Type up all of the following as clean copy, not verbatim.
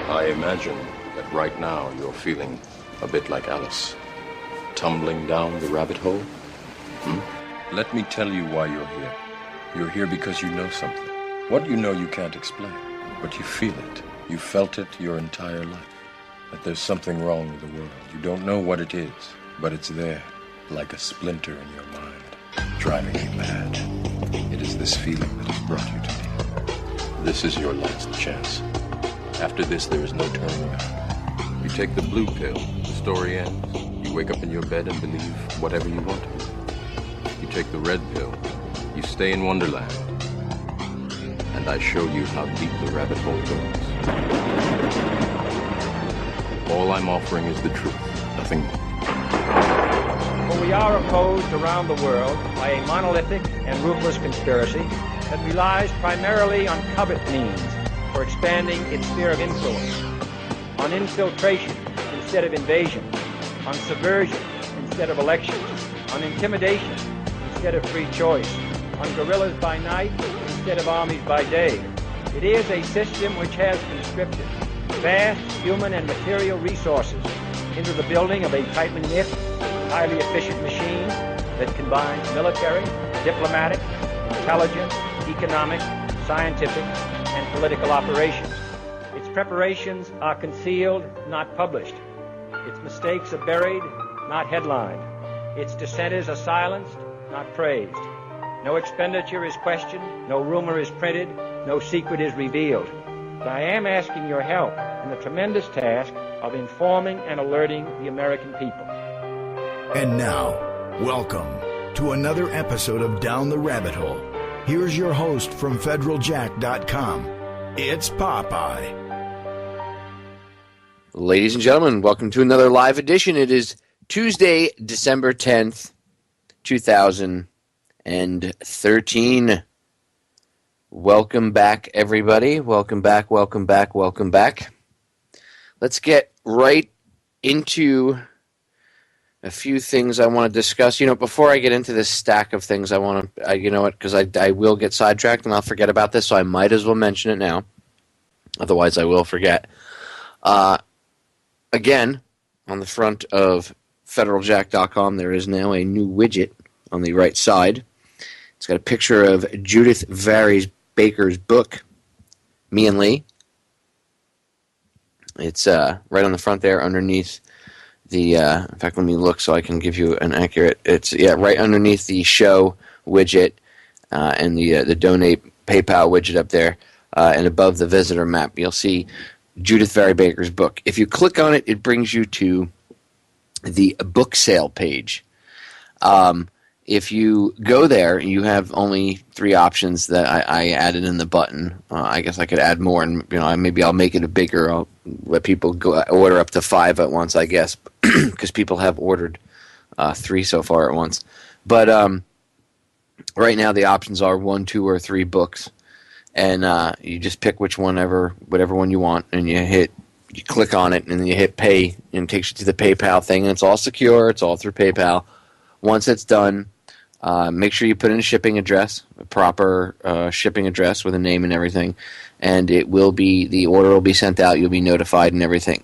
I imagine that right now you're feeling a bit like Alice, tumbling down the rabbit hole. Let me tell you why you're here. You're here because you know something. What you know you can't explain, but you feel it. You felt it your entire life. That there's something wrong with the world. You don't know what it is, but it's there, like a splinter in your mind, driving you mad. It is this feeling that has brought you to me. This is your last chance. After this, there is no turning back. You take the blue pill, the story ends. You wake up in your bed and believe whatever you want to. You take the red pill, you stay in Wonderland, and I show you how deep the rabbit hole goes. All I'm offering is the truth, nothing more. For we are opposed around the world by a monolithic and ruthless conspiracy that relies primarily on covert means for expanding its sphere of influence, on infiltration instead of invasion, on subversion instead of elections, on intimidation instead of free choice, on guerrillas by night instead of armies by day. It is a system which has conscripted vast human and material resources into the building of a tightly knit, highly efficient machine that combines military, diplomatic, intelligence, economic, scientific, and political operations. Its preparations are concealed, not published. Its mistakes are buried, not headlined. Its dissenters are silenced, not praised. No expenditure is questioned, no rumor is printed, no secret is revealed. But I am asking your help in the tremendous task of informing and alerting the American people. And now, welcome to another episode of Down the Rabbit Hole. Here's your host from federaljack.com. It's Popeye. Ladies and gentlemen, welcome to another live edition. It is Tuesday, December 10th, 2013. Welcome back, everybody. Welcome back, welcome back, welcome back. Let's get right into a few things I want to discuss. Before I get into this stack of things, I want to, because I will get sidetracked and I'll forget about this, so I might as well mention it now. Otherwise, I will forget. Again, on the front of federaljack.com, there is now a new widget on the right side. It's got a picture of Judith Vary Baker's book, Me and Lee. It's right on the front there underneath the, in fact, let me look so I can give you an accurate, it's, right underneath the show widget and the donate PayPal widget up there, and above the visitor map, you'll see Judith Vary Baker's book. If you click on it, it brings you to the book sale page. If you go there, you have only 3 options that I added in the button. I guess I could add more, and maybe I'll make it a bigger. I'll let people go order up to 5 at once, I guess, because people have ordered 3 so far at once. But right now the options are 1, 2, or 3 books, and you just pick whatever one you want, and you click on it, and then you hit pay, and it takes you to the PayPal thing, and it's all secure. It's all through PayPal. Once it's done, make sure you put in a shipping address, a proper shipping address with a name and everything, and the order will be sent out. You'll be notified and everything.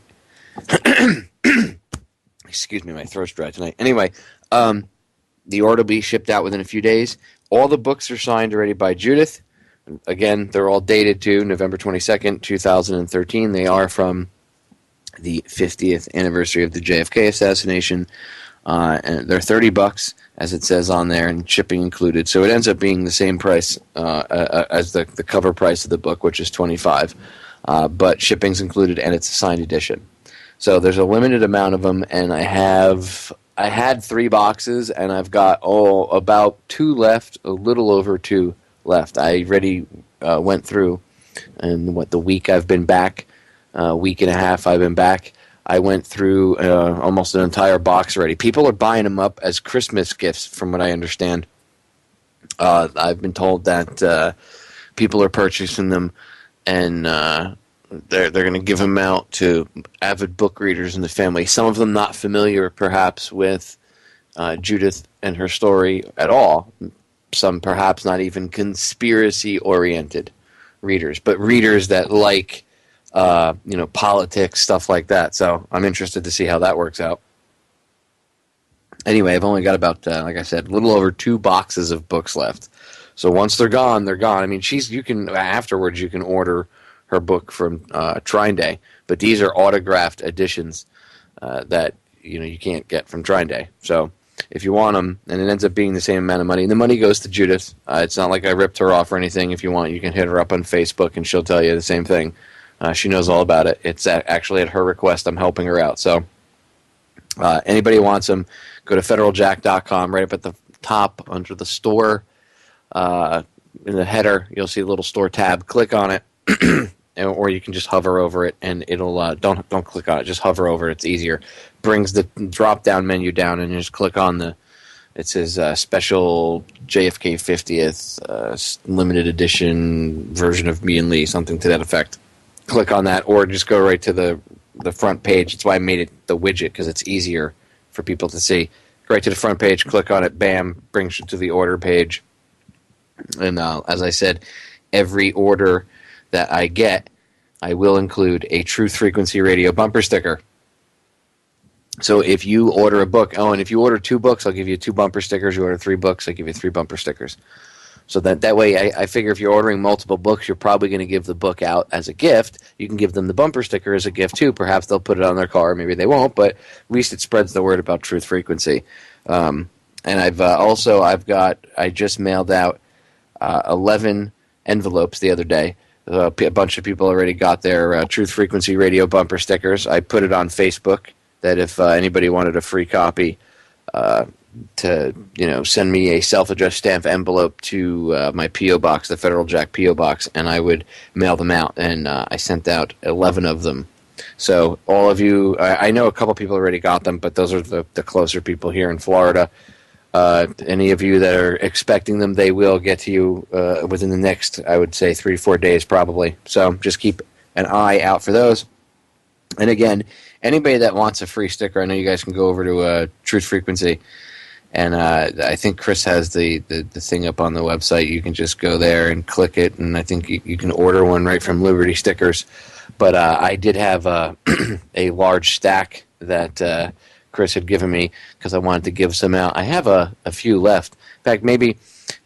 Excuse me, my throat's dry tonight. Anyway, the order will be shipped out within a few days. All the books are signed already by Judith. Again, they're all dated to November 22nd, 2013. They are from the 50th anniversary of the JFK assassination. And they're $30, as it says on there, and shipping included. So it ends up being the same price as the cover price of the book, which is $25. But shipping's included, and it's a signed edition. So there's a limited amount of them, and I had 3 boxes, and I've got about 2 left, a little over 2 left. I already went through, and the week I've been back, week and a half I've been back, I went through almost an entire box already. People are buying them up as Christmas gifts, from what I understand. I've been told that people are purchasing them, and they're going to give them out to avid book readers in the family. Some of them not familiar, perhaps, with Judith and her story at all. Some perhaps not even conspiracy-oriented readers, but readers that like politics, stuff like that. So I'm interested to see how that works out. Anyway, I've only got about, like I said, a little over 2 boxes of books left. So once they're gone, they're gone. I mean, afterwards you can order her book from Trine Day, but these are autographed editions that you can't get from Trine Day. So if you want them, and it ends up being the same amount of money, and the money goes to Judith. It's not like I ripped her off or anything. If you want, you can hit her up on Facebook, and she'll tell you the same thing. She knows all about it. It's actually at her request. I'm helping her out. So anybody who wants them, go to federaljack.com. Right up at the top under the store, in the header, you'll see a little store tab. Click on it, or you can just hover over it, and it'll don't click on it. Just hover over it. It's easier. Brings the drop-down menu down, and you just click on it says special JFK 50th limited edition version of Me and Lee, something to that effect. Click on that, or just go right to the front page. That's why I made it the widget, because it's easier for people to see. Go right to the front page, click on it, bam, brings you to the order page. And as I said, every order that I get, I will include a Truth Frequency Radio bumper sticker. So if you order a book, and if you order 2 books, I'll give you 2 bumper stickers. You order 3 books, I'll give you 3 bumper stickers. So that way, I figure if you're ordering multiple books, you're probably going to give the book out as a gift. You can give them the bumper sticker as a gift too. Perhaps they'll put it on their car, maybe they won't, but at least it spreads the word about Truth Frequency. And I just mailed out 11 envelopes the other day. A bunch of people already got their Truth Frequency Radio bumper stickers. I put it on Facebook that if anybody wanted a free copy, to send me a self-addressed stamp envelope to my P.O. box, the Federal Jack P.O. box, and I would mail them out. And I sent out 11 of them. So all of you, I know a couple people already got them, but those are the closer people here in Florida. Any of you that are expecting them, they will get to you within the next, I would say, 3-4 days probably. So just keep an eye out for those. And again, anybody that wants a free sticker, I know you guys can go over to Truth Frequency. And I think Chris has the thing up on the website. You can just go there and click it, and I think you can order one right from Liberty Stickers. But I did have a large stack that Chris had given me because I wanted to give some out. I have a few left. In fact, maybe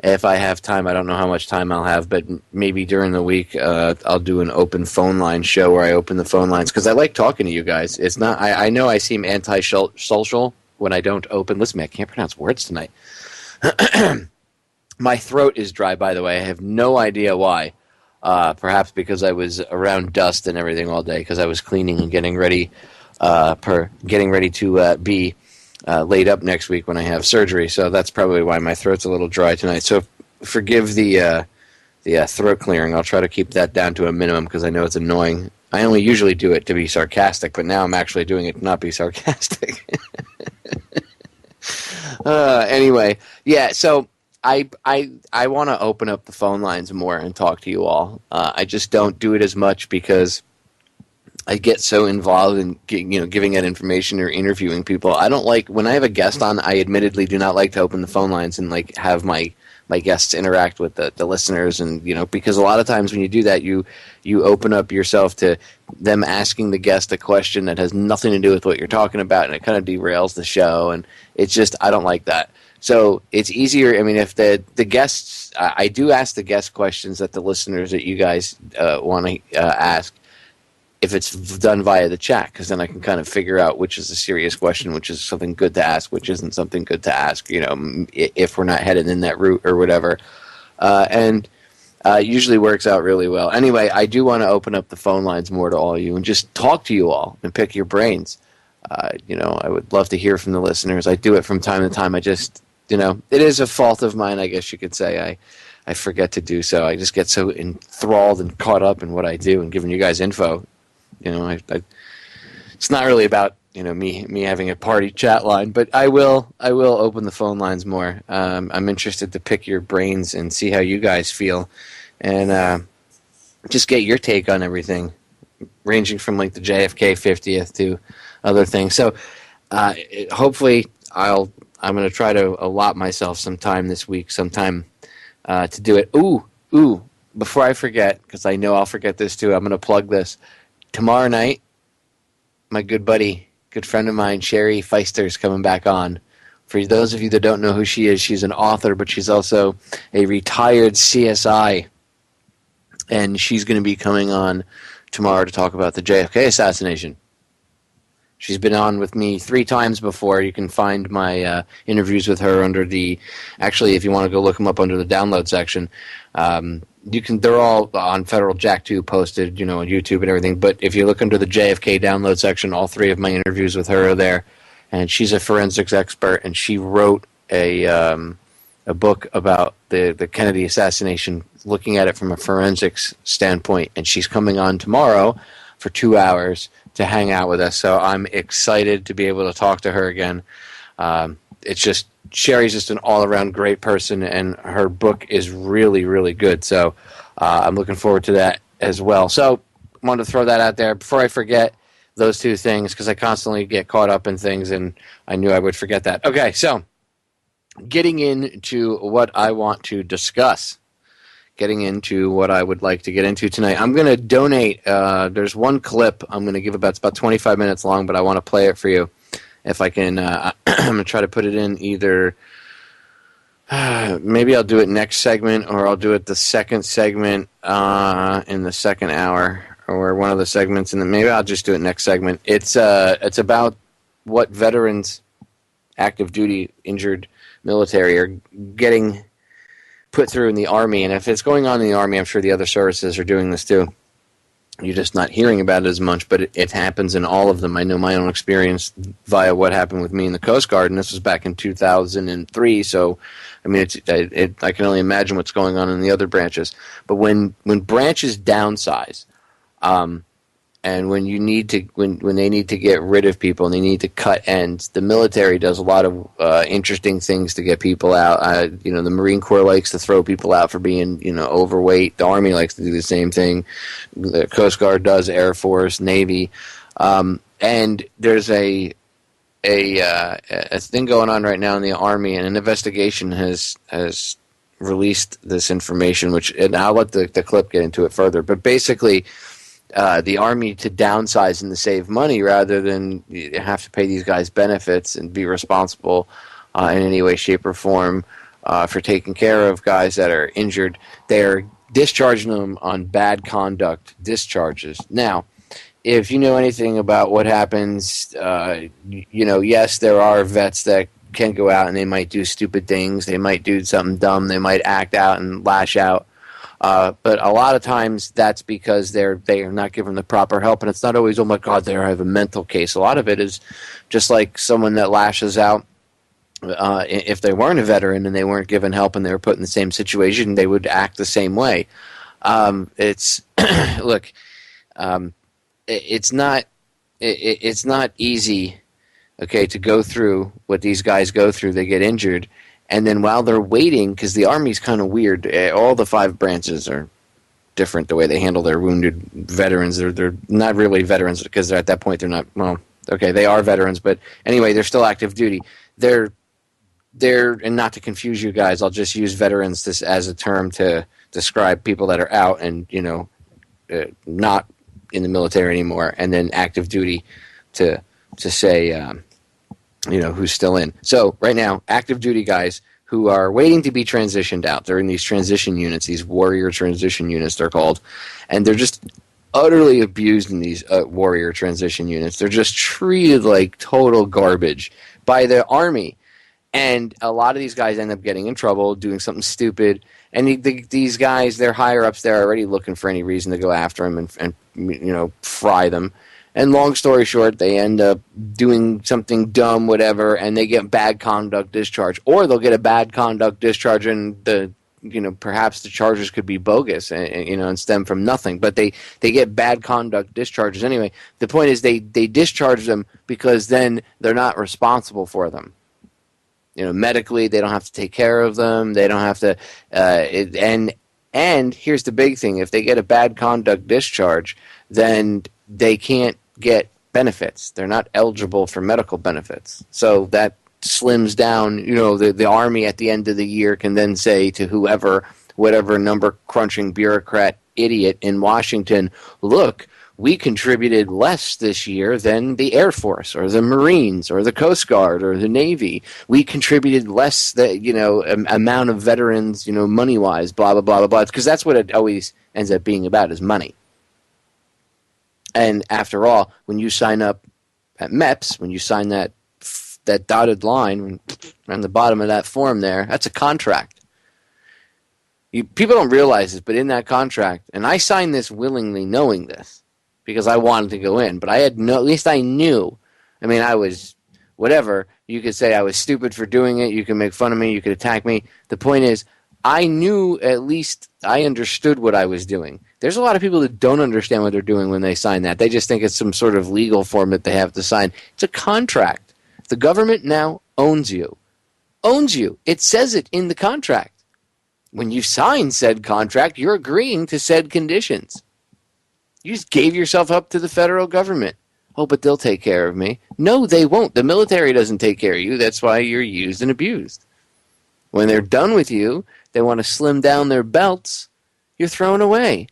if I have time, I don't know how much time I'll have, but maybe during the week I'll do an open phone line show where I open the phone lines because I like talking to you guys. It's not. I know I seem anti-social when I don't open. Listen, man, I can't pronounce words tonight. My throat is dry, by the way. I have no idea why. Perhaps because I was around dust and everything all day because I was cleaning and getting ready to be laid up next week when I have surgery. So that's probably why my throat's a little dry tonight. So forgive the throat clearing. I'll try to keep that down to a minimum because I know it's annoying. I only usually do it to be sarcastic, but now I'm actually doing it to not be sarcastic. Anyway, yeah, so I want to open up the phone lines more and talk to you all. I just don't do it as much because I get so involved in giving out information or interviewing people. I don't like when I have a guest on. I admittedly do not like to open the phone lines and like have my guests interact with the listeners, and because a lot of times when you do that, you open up yourself to them asking the guest a question that has nothing to do with what you're talking about, and it kind of derails the show, and it's just I don't like that. So it's easier. I mean, if the guests, I do ask the guest questions that the listeners that you guys want to ask. If it's done via the chat, because then I can kind of figure out which is a serious question, which is something good to ask, which isn't something good to ask, if we're not headed in that route or whatever. And usually works out really well. Anyway, I do want to open up the phone lines more to all of you and just talk to you all and pick your brains. I would love to hear from the listeners. I do it from time to time. I just, it is a fault of mine, I guess you could say. I forget to do so. I just get so enthralled and caught up in what I do and giving you guys info. It's not really about me having a party chat line, but I will open the phone lines more. I'm interested to pick your brains and see how you guys feel, and just get your take on everything, ranging from like the JFK 50th to other things. So hopefully I'm going to try to allot myself some time this week, sometime to do it. Ooh! Before I forget, because I know I'll forget this too, I'm going to plug this. tomorrow night, my good buddy, good friend of mine, Sherry Feister, is coming back on. For those of you that don't know who she is, she's an author, but she's also a retired CSI. And she's going to be coming on tomorrow to talk about the JFK assassination. She's been on with me 3 times before. You can find my interviews with her under actually, if you want to go look them up under the download section, they're all on Federal Jack 2 posted, on YouTube and everything. But if you look under the JFK download section, all 3 of my interviews with her are there. And she's a forensics expert, and she wrote a book about the Kennedy assassination, looking at it from a forensics standpoint. And she's coming on tomorrow for 2 hours to hang out with us. So I'm excited to be able to talk to her again. Sherry's just an all-around great person, and her book is really, really good. So I'm looking forward to that as well. So I wanted to throw that out there before I forget those 2 things, because I constantly get caught up in things, and I knew I would forget that. Okay, so getting into what I want to discuss, getting into what I would like to get into tonight. I'm going to donate. There's one clip I'm going to give it's about 25 minutes long, but I want to play it for you. If I can, I'm going to try to put it in either, maybe I'll do it next segment, or I'll do it the second segment in the second hour, or one of the segments, and then maybe I'll just do it next segment. It's about what veterans, active duty, injured military are getting put through in the Army. And if it's going on in the Army, I'm sure the other services are doing this too. You're just not hearing about it as much, but it happens in all of them. I know my own experience via what happened with me in the Coast Guard, and this was back in 2003. So, I mean, I can only imagine what's going on in the other branches. But when branches downsize, and when they need to get rid of people and they need to cut ends, the military does a lot of interesting things to get people out. The Marine Corps likes to throw people out for being overweight. The Army likes to do the same thing. The Coast Guard does, Air Force, Navy, and there's a thing going on right now in the Army, and an investigation has released this information. And I'll let the clip get into it further, but basically, the Army to downsize and to save money rather than have to pay these guys benefits and be responsible in any way, shape, or form for taking care of guys that are injured. They're discharging them on bad conduct discharges. Now, if you know anything about what happens, yes, there are vets that can go out and they might do stupid things. They might do something dumb. They might act out and lash out. But a lot of times that's because they are not given the proper help, and it's not always, oh my God, they have a mental case. A lot of it is just like someone that lashes out. If they weren't a veteran and they weren't given help and they were put in the same situation, they would act the same way. It's not easy, okay, to go through what these guys go through. They get injured. And then while they're waiting, because the Army's kind of weird, all the 5 branches are different the way they handle their wounded veterans. They're not really veterans, because at that point they're not, well, okay, they are veterans, but anyway, they're still active duty. They're and not to confuse you guys, I'll just use veterans as a term to describe people that are out and, not in the military anymore, and then active duty to say, who's still in. So right now, active duty guys who are waiting to be transitioned out. They're in these transition units, these warrior transition units they're called, and they're just utterly abused in these warrior transition units. They're just treated like total garbage by the Army. And a lot of these guys end up getting in trouble, doing something stupid. And these guys, their higher-ups, they're already looking for any reason to go after them and fry them. And long story short, they end up doing something dumb, whatever, and they get bad conduct discharge. Or they'll get a bad conduct discharge, and perhaps the charges could be bogus and stem from nothing. But they get bad conduct discharges anyway. The point is they discharge them because then they're not responsible for them. Medically, they don't have to take care of them. They don't have to, and here's the big thing: if they get a bad conduct discharge, then they can't get benefits. They're not eligible for medical benefits. So that slims down. The Army at the end of the year can then say to whatever number crunching bureaucrat idiot in Washington, look, we contributed less this year than the Air Force or the Marines or the Coast Guard or the Navy. We contributed less, amount of veterans, money-wise, blah, blah, blah, blah, blah. Because that's what it always ends up being about, is money. And after all, when you sign up at MEPS, when you sign that dotted line on the bottom of that form there, that's a contract. People don't realize this, but in that contract, and I signed this willingly knowing this, because I wanted to go in, but at least I knew. I mean, I was, whatever, you could say I was stupid for doing it, you can make fun of me, you could attack me. The point is, I knew, at least I understood what I was doing. There's a lot of people that don't understand what they're doing when they sign that. They just think it's some sort of legal form that they have to sign. It's a contract. The government now owns you. Owns you. It says it in the contract. When you sign said contract, you're agreeing to said conditions. You just gave yourself up to the federal government. Oh, but they'll take care of me. No, they won't. The military doesn't take care of you. That's why you're used and abused. When they're done with you, they want to slim down their belts, you're thrown away.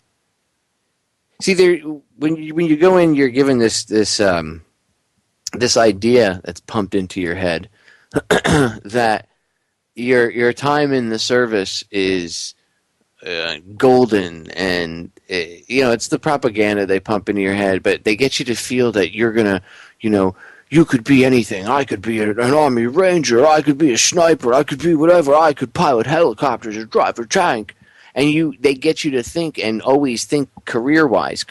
See, when you go in, you're given this idea that's pumped into your head that your time in the service is golden, and it's the propaganda they pump into your head, but they get you to feel that you're gonna, you could be anything. I could be an Army Ranger, I could be a sniper, I could be whatever, I could pilot helicopters or drive a tank. And they get you to think and always think career-wise.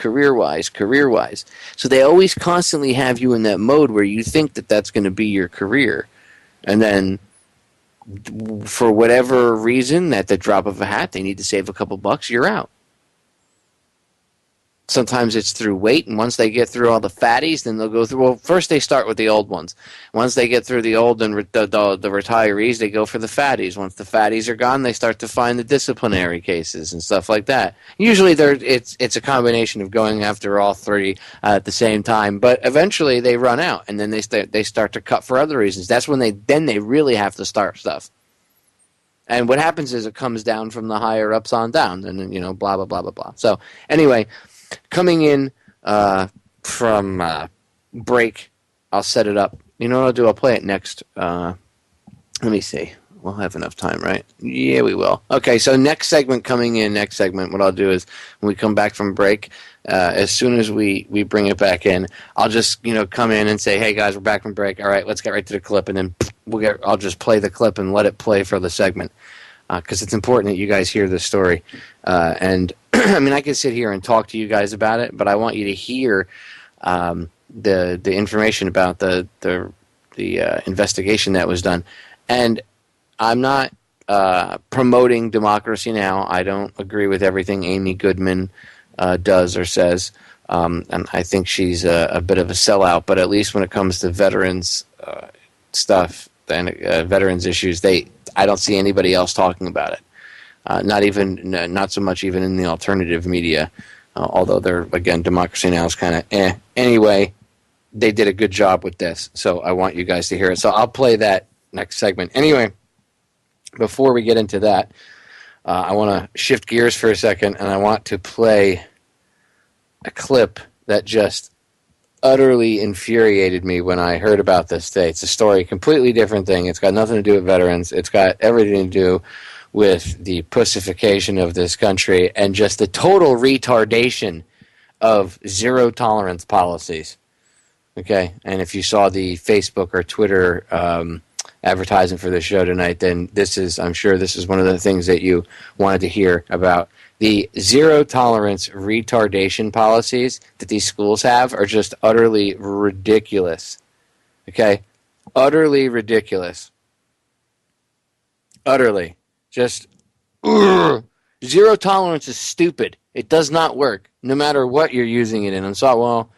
So they always constantly have you in that mode where you think that that's going to be your career. And then for whatever reason, at the drop of a hat, they need to save a couple bucks, you're out. Sometimes it's through weight, and once they get through all the fatties, then they'll go through. Well, first they start with the old ones. Once they get through the old and the retirees, they go for the fatties. Once the fatties are gone, they start to find the disciplinary cases and stuff like that. Usually, it's a combination of going after all three at the same time, but eventually they run out, and then they start to cut for other reasons. That's when they really have to start stuff. And what happens is it comes down from the higher ups on down, and then blah blah blah blah blah. So anyway. Coming in from break, I'll set it up. You know what I'll do? I'll play it next. Let me see. We'll have enough time, right? Yeah, we will. Okay, so next segment, what I'll do is when we come back from break, as soon as we bring it back in, I'll just come in and say, hey guys, we're back from break. All right, let's get right to the clip, and then I'll just play the clip and let it play for the segment. Because it's important that you guys hear this story. And I mean, I can sit here and talk to you guys about it, but I want you to hear the information about the investigation that was done. And I'm not promoting democracy now. I don't agree with everything Amy Goodman does or says. And I think she's a bit of a sellout. But at least when it comes to veterans stuff and veterans issues, I don't see anybody else talking about it. Not so much even in the alternative media, although Democracy Now! Is kind of Anyway, they did a good job with this, so I want you guys to hear it. So I'll play that next segment. Anyway, before we get into that, I want to shift gears for a second, and I want to play a clip that just utterly infuriated me when I heard about this today. It's a story, completely different thing. It's got nothing to do with veterans. It's got everything to do with the pussification of this country and just the total retardation of zero tolerance policies. Okay? And if you saw the Facebook or Twitter advertising for the show tonight, then I'm sure this is one of the things that you wanted to hear about. The zero tolerance retardation policies that these schools have are just utterly ridiculous. Okay? Utterly ridiculous. Utterly. Just, zero tolerance is stupid. It does not work, no matter what you're using it in. And so,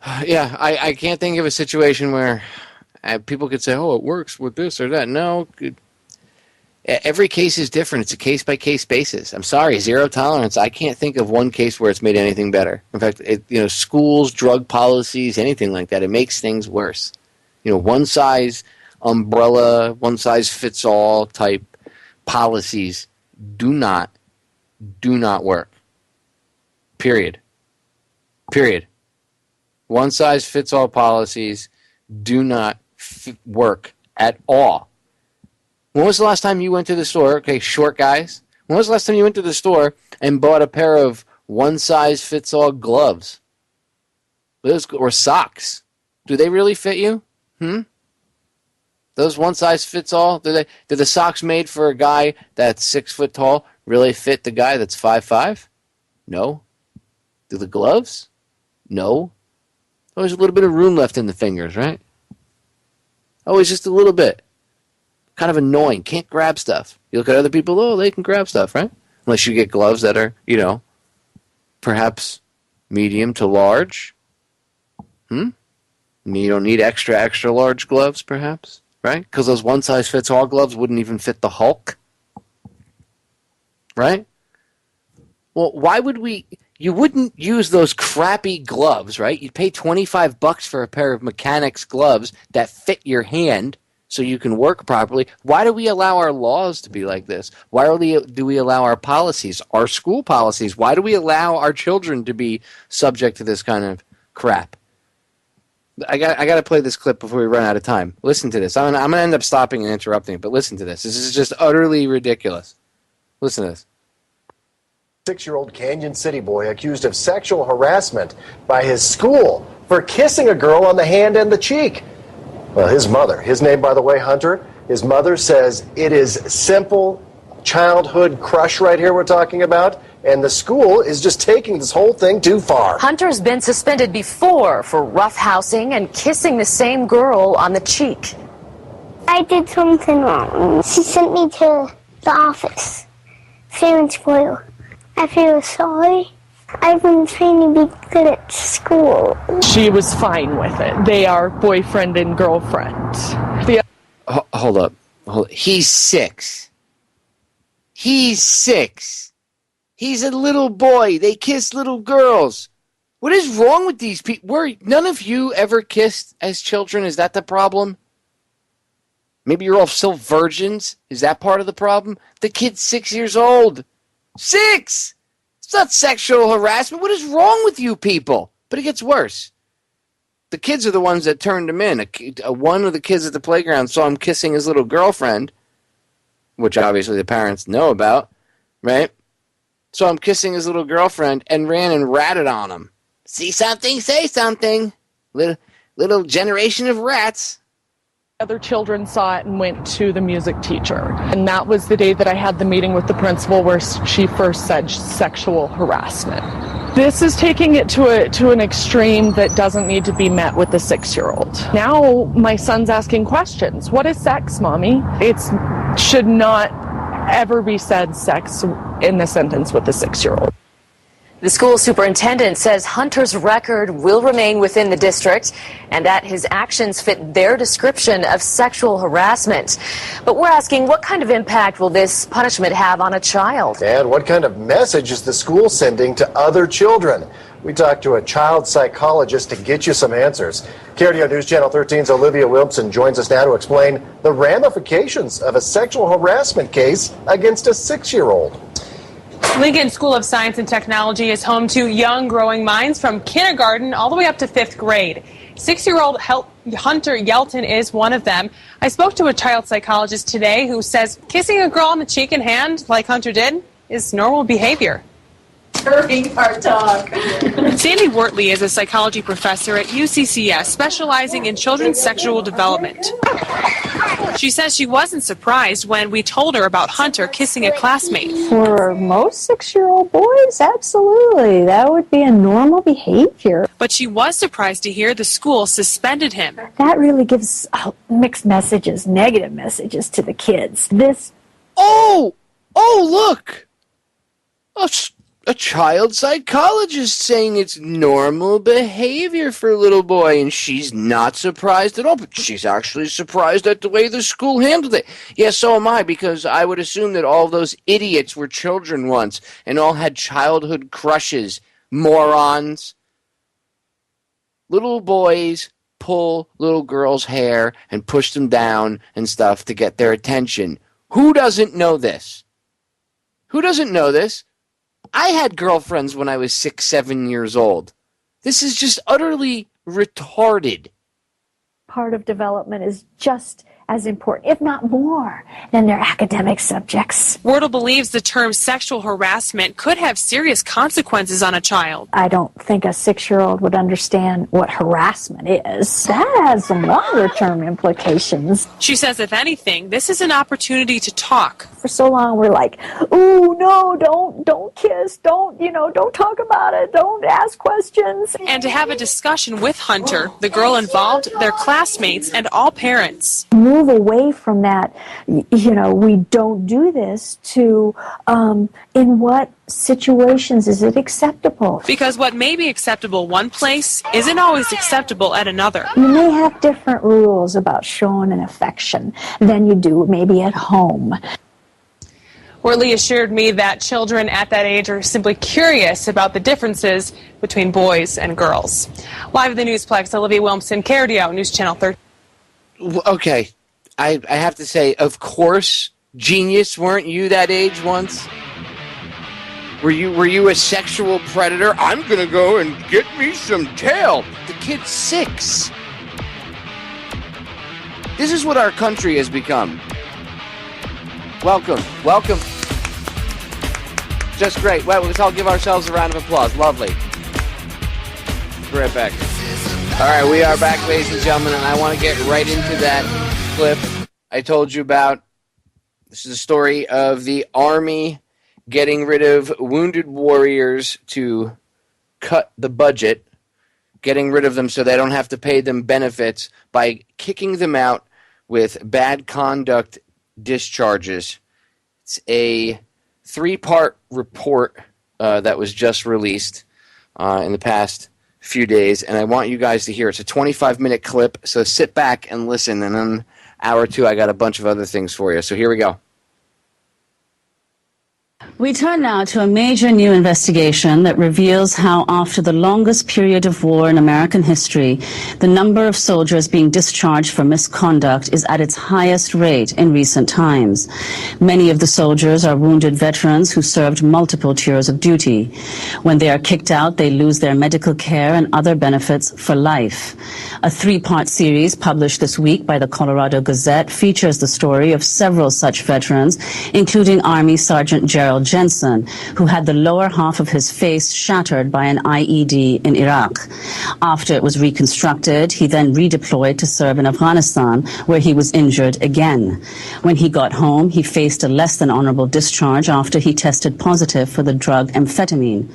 I can't think of a situation where people could say, oh, it works with this or that. No, every case is different. It's a case-by-case basis. I'm sorry, zero tolerance. I can't think of one case where it's made anything better. In fact, schools, drug policies, anything like that, it makes things worse. One size umbrella, one size fits all type policies do not work. Period. Period. One-size-fits-all policies do not work at all. When was the last time you went to the store? Okay, short guys. When was the last time you went to the store and bought a pair of one-size-fits-all gloves? Or socks? Do they really fit you? Those one-size-fits-all? Do the socks made for a guy that's 6 foot tall really fit the guy that's 5'5"? No. Do the gloves? No. Always a little bit of room left in the fingers, right? Always just a little bit. Kind of annoying. Can't grab stuff. You look at other people, oh, they can grab stuff, right? Unless you get gloves that are, perhaps medium to large. You don't need extra large gloves, perhaps, right? Because those one-size-fits-all gloves wouldn't even fit the Hulk. Right? Well, why would we... You wouldn't use those crappy gloves, right? You'd pay $25 for a pair of mechanics gloves that fit your hand so you can work properly. Why do we allow our laws to be like this? Why do we allow our policies, our school policies? Why do we allow our children to be subject to this kind of crap? I got to play this clip before we run out of time. Listen to this. I'm going to end up stopping and interrupting, but listen to this. This is just utterly ridiculous. Listen to this. 6-year-old Canyon City boy accused of sexual harassment by his school for kissing a girl on the hand and the cheek. Well, his mother, his name, by the way, Hunter, his mother says it is simple childhood crush right here we're talking about, and the school is just taking this whole thing too far. Hunter's been suspended before for roughhousing and kissing the same girl on the cheek. I did something wrong. She sent me to the office, fair and spoil. I feel sorry. I've been trying to be good at school. She was fine with it. They are boyfriend and girlfriend. Hold up. He's 6. He's 6. He's a little boy. They kiss little girls. What is wrong with these people? None of you ever kissed as children? Is that the problem? Maybe you're all still virgins? Is that part of the problem? The kid's 6 years old. 6! It's not sexual harassment. What is wrong with you people? But it gets worse. The kids are the ones that turned him in. One of the kids at the playground saw him kissing his little girlfriend, which obviously the parents know about, right? Saw him kissing his little girlfriend and ran and ratted on him. See something, say something. Little generation of rats. Other children saw it and went to the music teacher. And that was the day that I had the meeting with the principal where she first said sexual harassment. This is taking it to an extreme that doesn't need to be met with a 6-year-old. Now my son's asking questions. What is sex, Mommy? It should not ever be said sex in the sentence with a 6-year-old. The school superintendent says Hunter's record will remain within the district and that his actions fit their description of sexual harassment. But we're asking, what kind of impact will this punishment have on a child? And what kind of message is the school sending to other children? We talked to a child psychologist to get you some answers. KRDO News Channel 13's Olivia Wilson joins us now to explain the ramifications of a sexual harassment case against a 6-year-old. Lincoln School of Science and Technology is home to young growing minds from kindergarten all the way up to 5th grade. 6-year-old Hunter Yelton is one of them. I spoke to a child psychologist today who says kissing a girl on the cheek and hand, like Hunter did, is normal behavior. During our talk. Sandy Wortley is a psychology professor at UCCS, specializing in children's sexual development. She says she wasn't surprised when we told her about Hunter kissing a classmate. For most 6-year-old boys, absolutely. That would be a normal behavior. But she was surprised to hear the school suspended him. That really gives mixed messages, negative messages to the kids. Oh, look! A child psychologist saying it's normal behavior for a little boy, and she's not surprised at all, but she's actually surprised at the way the school handled it. Yeah, so am I, because I would assume that all those idiots were children once and all had childhood crushes. Morons. Little boys pull little girls' hair and push them down and stuff to get their attention. Who doesn't know this? Who doesn't know this? I had girlfriends when I was 6, 7 years old. This is just utterly retarded. Part of development is just as important, if not more, than their academic subjects. Wardle believes the term sexual harassment could have serious consequences on a child. I don't think a 6-year-old would understand what harassment is. That has some longer-term implications. She says, if anything, this is an opportunity to talk. For so long, we're like, ooh, no, don't kiss, don't talk about it, don't ask questions. And to have a discussion with Hunter, the girl involved, their classmates, and all parents. Move away from that, we don't do this, to in what situations is it acceptable? Because what may be acceptable one place isn't always acceptable at another. You may have different rules about showing an affection than you do maybe at home. Worley assured me that children at that age are simply curious about the differences between boys and girls. Live at the Newsplex, Olivia Wilmson, KRDO, News Channel 13. Okay, I have to say, of course, genius, weren't you that age once? Were you a sexual predator? I'm gonna go and get me some tail. The kid's 6. This is what our country has become. Welcome. Just great. Well, let's all give ourselves a round of applause. Lovely. Be right back. All right, we are back, ladies and gentlemen, and I want to get right into that clip I told you about. This is a story of the Army getting rid of wounded warriors to cut the budget, getting rid of them so they don't have to pay them benefits by kicking them out with bad conduct discharges. It's a 3-part report that was just released in the past few days, and I want you guys to hear. It's a 25-minute clip, so sit back and listen, and in an hour or two I got a bunch of other things for you. So here we go. We turn now to a major new investigation that reveals how, after the longest period of war in American history, the number of soldiers being discharged for misconduct is at its highest rate in recent times. Many of the soldiers are wounded veterans who served multiple tours of duty. When they are kicked out, they lose their medical care and other benefits for life. A 3-part series published this week by the Colorado Gazette features the story of several such veterans, including Army Sergeant Gerald Jensen, who had the lower half of his face shattered by an IED in Iraq. After it was reconstructed, he then redeployed to serve in Afghanistan, where he was injured again. When he got home, he faced a less than honorable discharge after he tested positive for the drug amphetamine.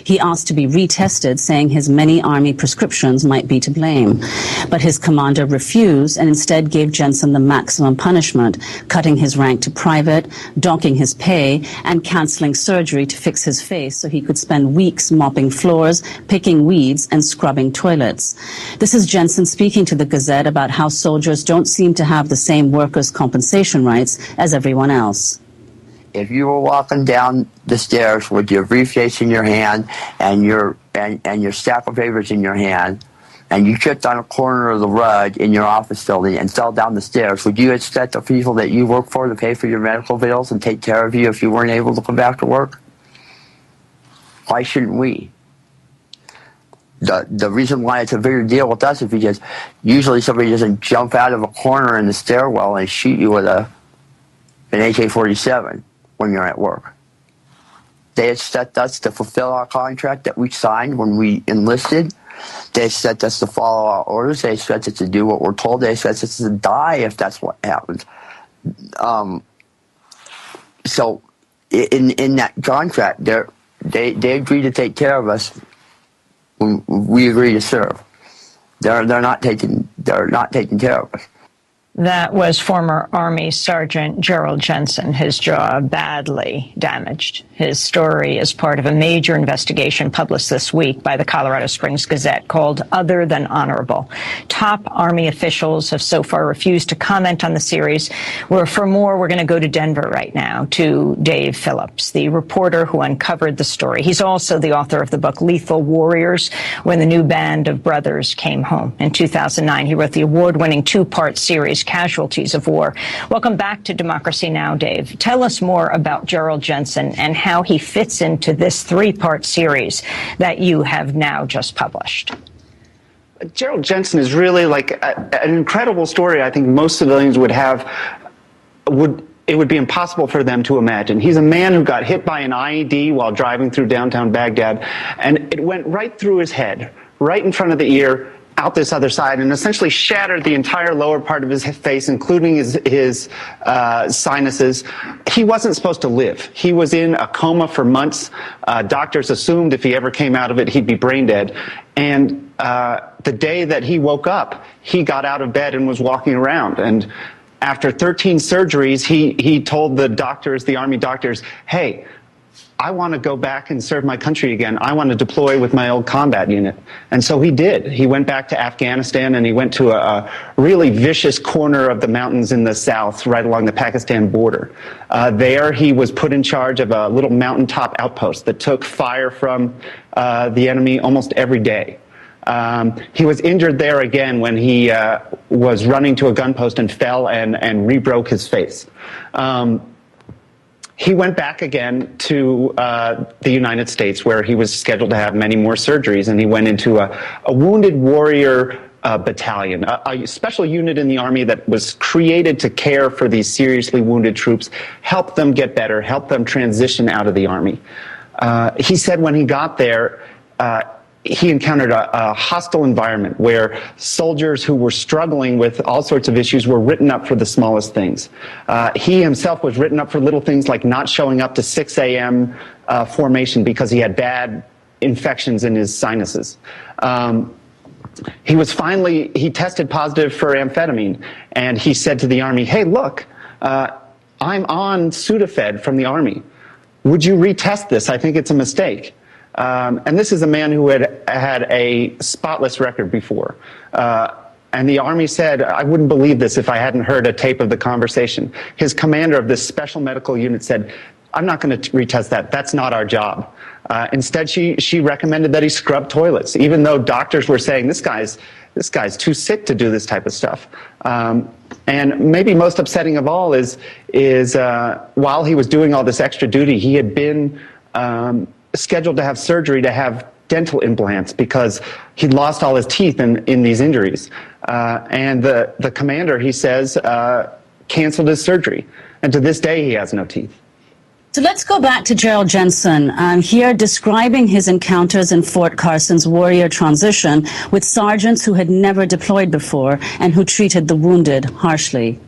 He asked to be retested, saying his many Army prescriptions might be to blame. But his commander refused and instead gave Jensen the maximum punishment, cutting his rank to private, docking his pay, and canceling surgery to fix his face so he could spend weeks mopping floors, picking weeds, and scrubbing toilets. This is Jensen speaking to the Gazette about how soldiers don't seem to have the same workers' compensation rights as everyone else. If you were walking down the stairs with your briefcase in your hand and your stack of papers in your hand, and you tripped on a corner of the rug in your office building and fell down the stairs, would you expect the people that you work for to pay for your medical bills and take care of you if you weren't able to come back to work? Why shouldn't we? The reason why it's a bigger deal with us is because usually somebody doesn't jump out of a corner in the stairwell and shoot you with an AK-47 when you're at work. They expect us to fulfill our contract that we signed when we enlisted. They expect us to follow our orders. They expect us to do what we're told. They expect us to die if that's what happens. So in that contract, they agree to take care of us when we agree to serve. They're not taking care of us. That was former Army Sergeant Gerald Jensen, his jaw badly damaged. His story is part of a major investigation published this week by the Colorado Springs Gazette called Other Than Honorable. Top Army officials have so far refused to comment on the series. For more, we're going to go to Denver right now to Dave Phillips, the reporter who uncovered the story. He's also the author of the book Lethal Warriors, When the New Band of Brothers Came Home. In 2009, he wrote the award-winning 2-part series country's casualties of war. Welcome back to Democracy Now!, Dave. Tell us more about Gerald Jensen and how he fits into this three-part series that you have now just published. Gerald Jensen is really like an incredible story. I think most civilians would have, it would be impossible for them to imagine. He's a man who got hit by an IED while driving through downtown Baghdad, and it went right through his head, right in front of the ear, out this other side, and essentially shattered the entire lower part of his face, including his sinuses. He wasn't supposed to live. He was in a coma for months. Doctors assumed if he ever came out of it, he'd be brain dead. And the day that he woke up, he got out of bed and was walking around. And after 13 surgeries, he told the doctors, the Army doctors, hey, I want to go back and serve my country again. I want to deploy with my old combat unit. And so he did. He went back to Afghanistan, and he went to a really vicious corner of the mountains in the south, right along the Pakistan border. There he was put in charge of a little mountaintop outpost that took fire from the enemy almost every day. He was injured there again when he was running to a gun post and fell and re-broke his face. He went back again to the United States, where he was scheduled to have many more surgeries, and he went into a wounded warrior battalion, a special unit in the Army that was created to care for these seriously wounded troops, help them get better, help them transition out of the Army. He said when he got there, he encountered a hostile environment where soldiers who were struggling with all sorts of issues were written up for the smallest things. He himself was written up for little things like not showing up to 6 a.m. Formation because he had bad infections in his sinuses. He tested positive for amphetamine, and he said to the Army, hey, look, I'm on Sudafed from the Army. Would you retest this? I think it's a mistake. And this is a man who had had a spotless record before. And the Army said, I wouldn't believe this if I hadn't heard a tape of the conversation. His commander of this special medical unit said, I'm not going to retest that. That's not our job. Instead, she recommended that he scrub toilets, even though doctors were saying, this guy's too sick to do this type of stuff. And maybe most upsetting of all is while he was doing all this extra duty, he had been scheduled to have surgery to have dental implants because he'd lost all his teeth in these injuries. And the commander, he says, canceled his surgery. And to this day, he has no teeth. So let's go back to Gerald Jensen, here describing his encounters in Fort Carson's warrior transition with sergeants who had never deployed before and who treated the wounded harshly.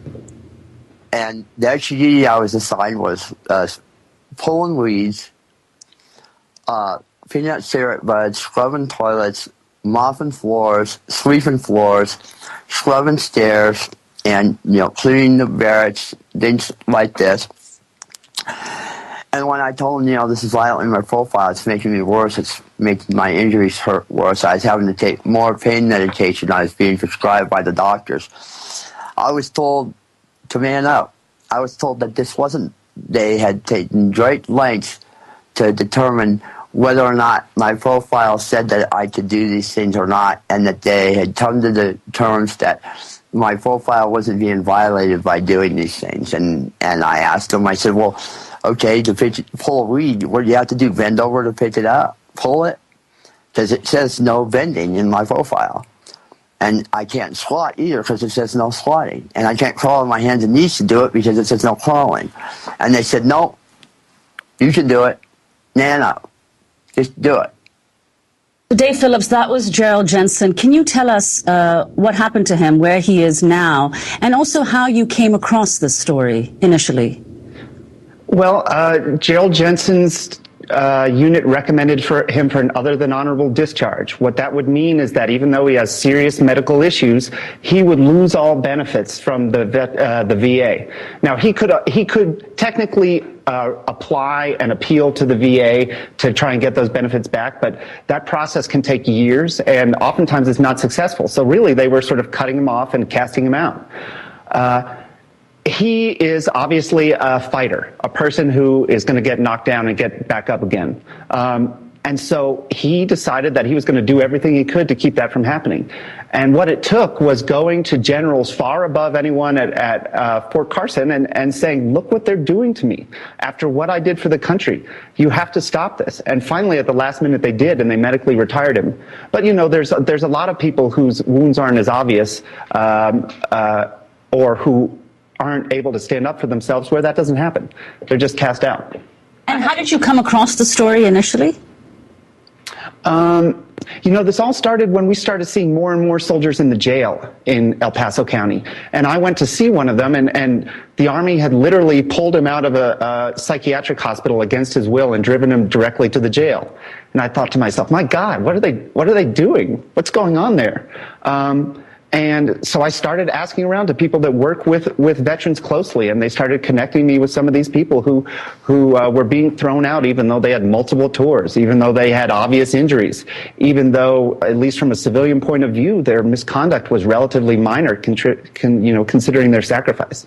And the extra duty I was assigned was pulling weeds, peanut syrup buds, scrubbing toilets, mopping floors, sweeping floors, scrubbing stairs, and cleaning the barracks, things like this. And when I told him, this is violating my profile, it's making me worse, it's making my injuries hurt worse, I was having to take more pain medication I was being prescribed by the doctors. I was told to man up. I was told that this wasn't, they had taken great lengths to determine whether or not my profile said that I could do these things or not, and that they had come to the terms that my profile wasn't being violated by doing these things. And I asked them, I said, well, okay, to pull a weed, what do you have to do, bend over to pick it up, pull it? Because it says no bending in my profile. And I can't squat either because it says no squatting. And I can't crawl on my hands and knees to do it because it says no crawling. And they said, no, you can do it. Man up. Just do it. Dave Phillips, that was Gerald Jensen. Can you tell us what happened to him, where he is now, and also how you came across this story initially? Well, Gerald Jensen's unit recommended for him for an other than honorable discharge. What that would mean is that even though he has serious medical issues, he would lose all benefits from the VA. Now, he could technically apply and appeal to the VA to try and get those benefits back, but that process can take years, and oftentimes it's not successful. So really, they were sort of cutting him off and casting him out. He is obviously a fighter, a person who is going to get knocked down and get back up again. And so he decided that he was going to do everything he could to keep that from happening. And what it took was going to generals far above anyone at Fort Carson and saying, look what they're doing to me after what I did for the country. You have to stop this. And finally, at the last minute, they did, and they medically retired him. But, you know, there's a lot of people whose wounds aren't as obvious or who aren't able to stand up for themselves where that doesn't happen. They're just cast out. And how did you come across the story initially? You know, this all started when we started seeing more and more soldiers in the jail in El Paso County. And I went to see one of them, and the Army had literally pulled him out of a psychiatric hospital against his will and driven him directly to the jail. And I thought to myself, my God, what are they doing? What's going on there? And so I started asking around to people that work with veterans closely, and they started connecting me with some of these people who were being thrown out even though they had multiple tours, even though they had obvious injuries, even though, at least from a civilian point of view, their misconduct was relatively minor, considering their sacrifice.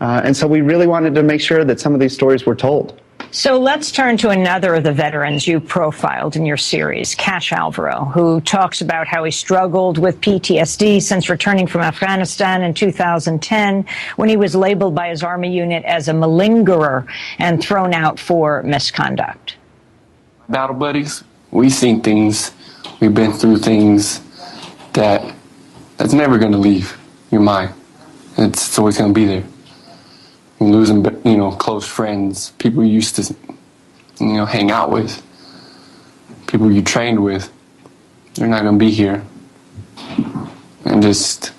And so we really wanted to make sure that some of these stories were told. So let's turn to another of the veterans you profiled in your series, Cash Alvaro, who talks about how he struggled with PTSD since returning from Afghanistan in 2010, when he was labeled by his Army unit as a malingerer and thrown out for misconduct. Battle buddies, we've seen things, we've been through things that's never going to leave your mind. It's always going to be there. Losing, close friends, people you used to, hang out with, people you trained with, they're not going to be here. And just,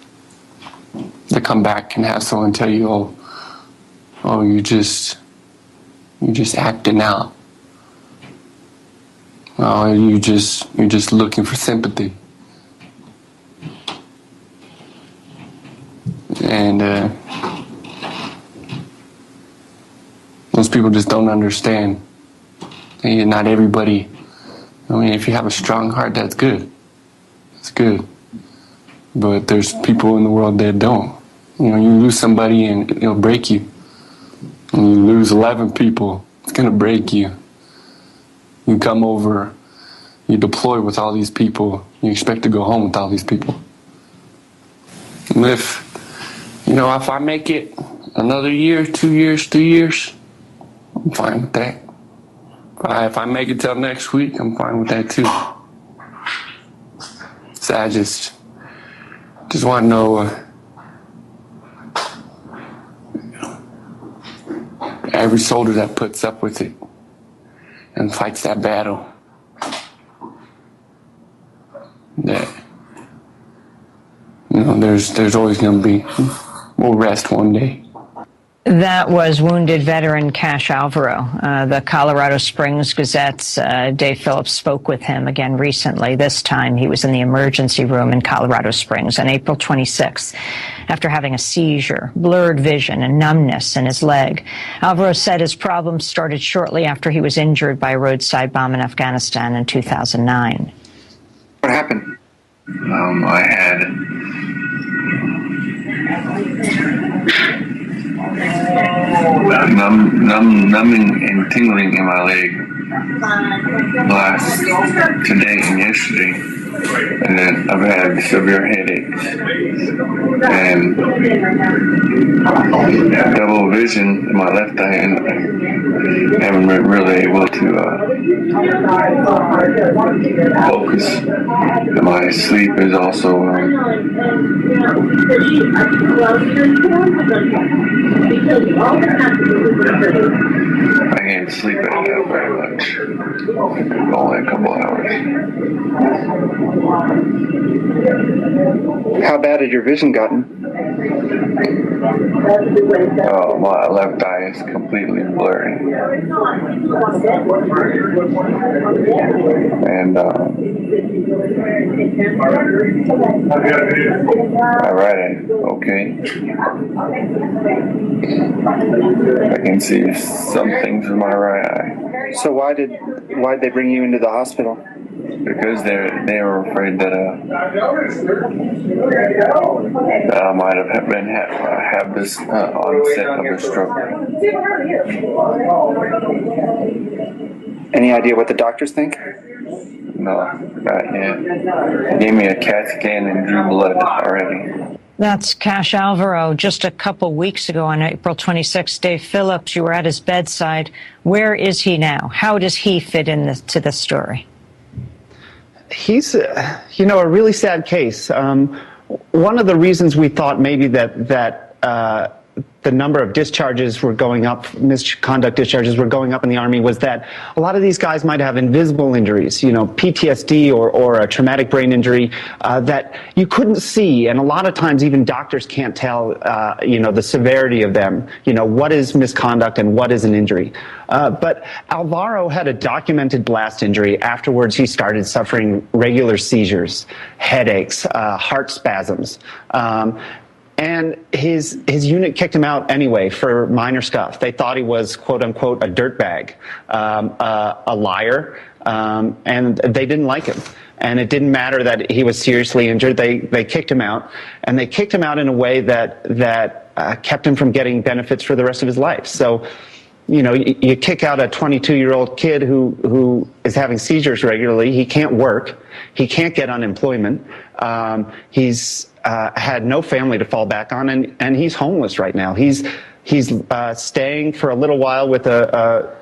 they come back and have someone tell you, oh, you're just acting out. Oh, you're just looking for sympathy. And, most people just don't understand. And not everybody, if you have a strong heart, that's good. It's good. But there's people in the world that don't. You lose somebody and it'll break you. And you lose 11 people, it's going to break you. You come over, you deploy with all these people, you expect to go home with all these people. And if I make it another year, 2 years, 3 years, I'm fine with that. If I make it till next week, I'm fine with that too. So I just want to know every soldier that puts up with it and fights that battle, that there's always going to be, we'll rest one day. That was wounded veteran Cash Alvaro. The Colorado Springs Gazette's Dave Phillips spoke with him again recently. This time he was in the emergency room in Colorado Springs on April 26th after having a seizure, blurred vision, and numbness in his leg. Alvaro said his problems started shortly after he was injured by a roadside bomb in Afghanistan in 2009. What happened? I had numbing and tingling in my leg today and yesterday, and then I've had severe headaches and double vision in my left eye, and I haven't been really able to focus. And my sleep is also I can't sleep at night very much. Only a couple hours. How bad had your vision gotten? Oh, my left eye is completely blurry. And I read it, okay. I can see some things in my right eye. So why'd they bring you into the hospital? Because they were afraid that I might have this onset of a stroke. Any idea what the doctors think? No, not yet. Gave me a CAT scan and drew blood already. That's Cash Alvaro. Just a couple weeks ago on April 26th, Dave Phillips, you were at his bedside. Where is he now? How does he fit into the story? He's, a really sad case. One of the reasons we thought maybe that the number of discharges were going up, misconduct discharges were going up in the Army, was that a lot of these guys might have invisible injuries, PTSD or a traumatic brain injury that you couldn't see. And a lot of times even doctors can't tell, the severity of them, what is misconduct and what is an injury. But Alvaro had a documented blast injury. Afterwards, he started suffering regular seizures, headaches, heart spasms. And his unit kicked him out anyway for minor stuff. They thought he was, quote unquote, a dirtbag, a liar, and they didn't like him. And it didn't matter that he was seriously injured. They kicked him out, and they kicked him out in a way that kept him from getting benefits for the rest of his life. So, you kick out a 22-year-old kid who is having seizures regularly. He can't work. He can't get unemployment. He's had no family to fall back on, and he's homeless right now. He's staying for a little while with a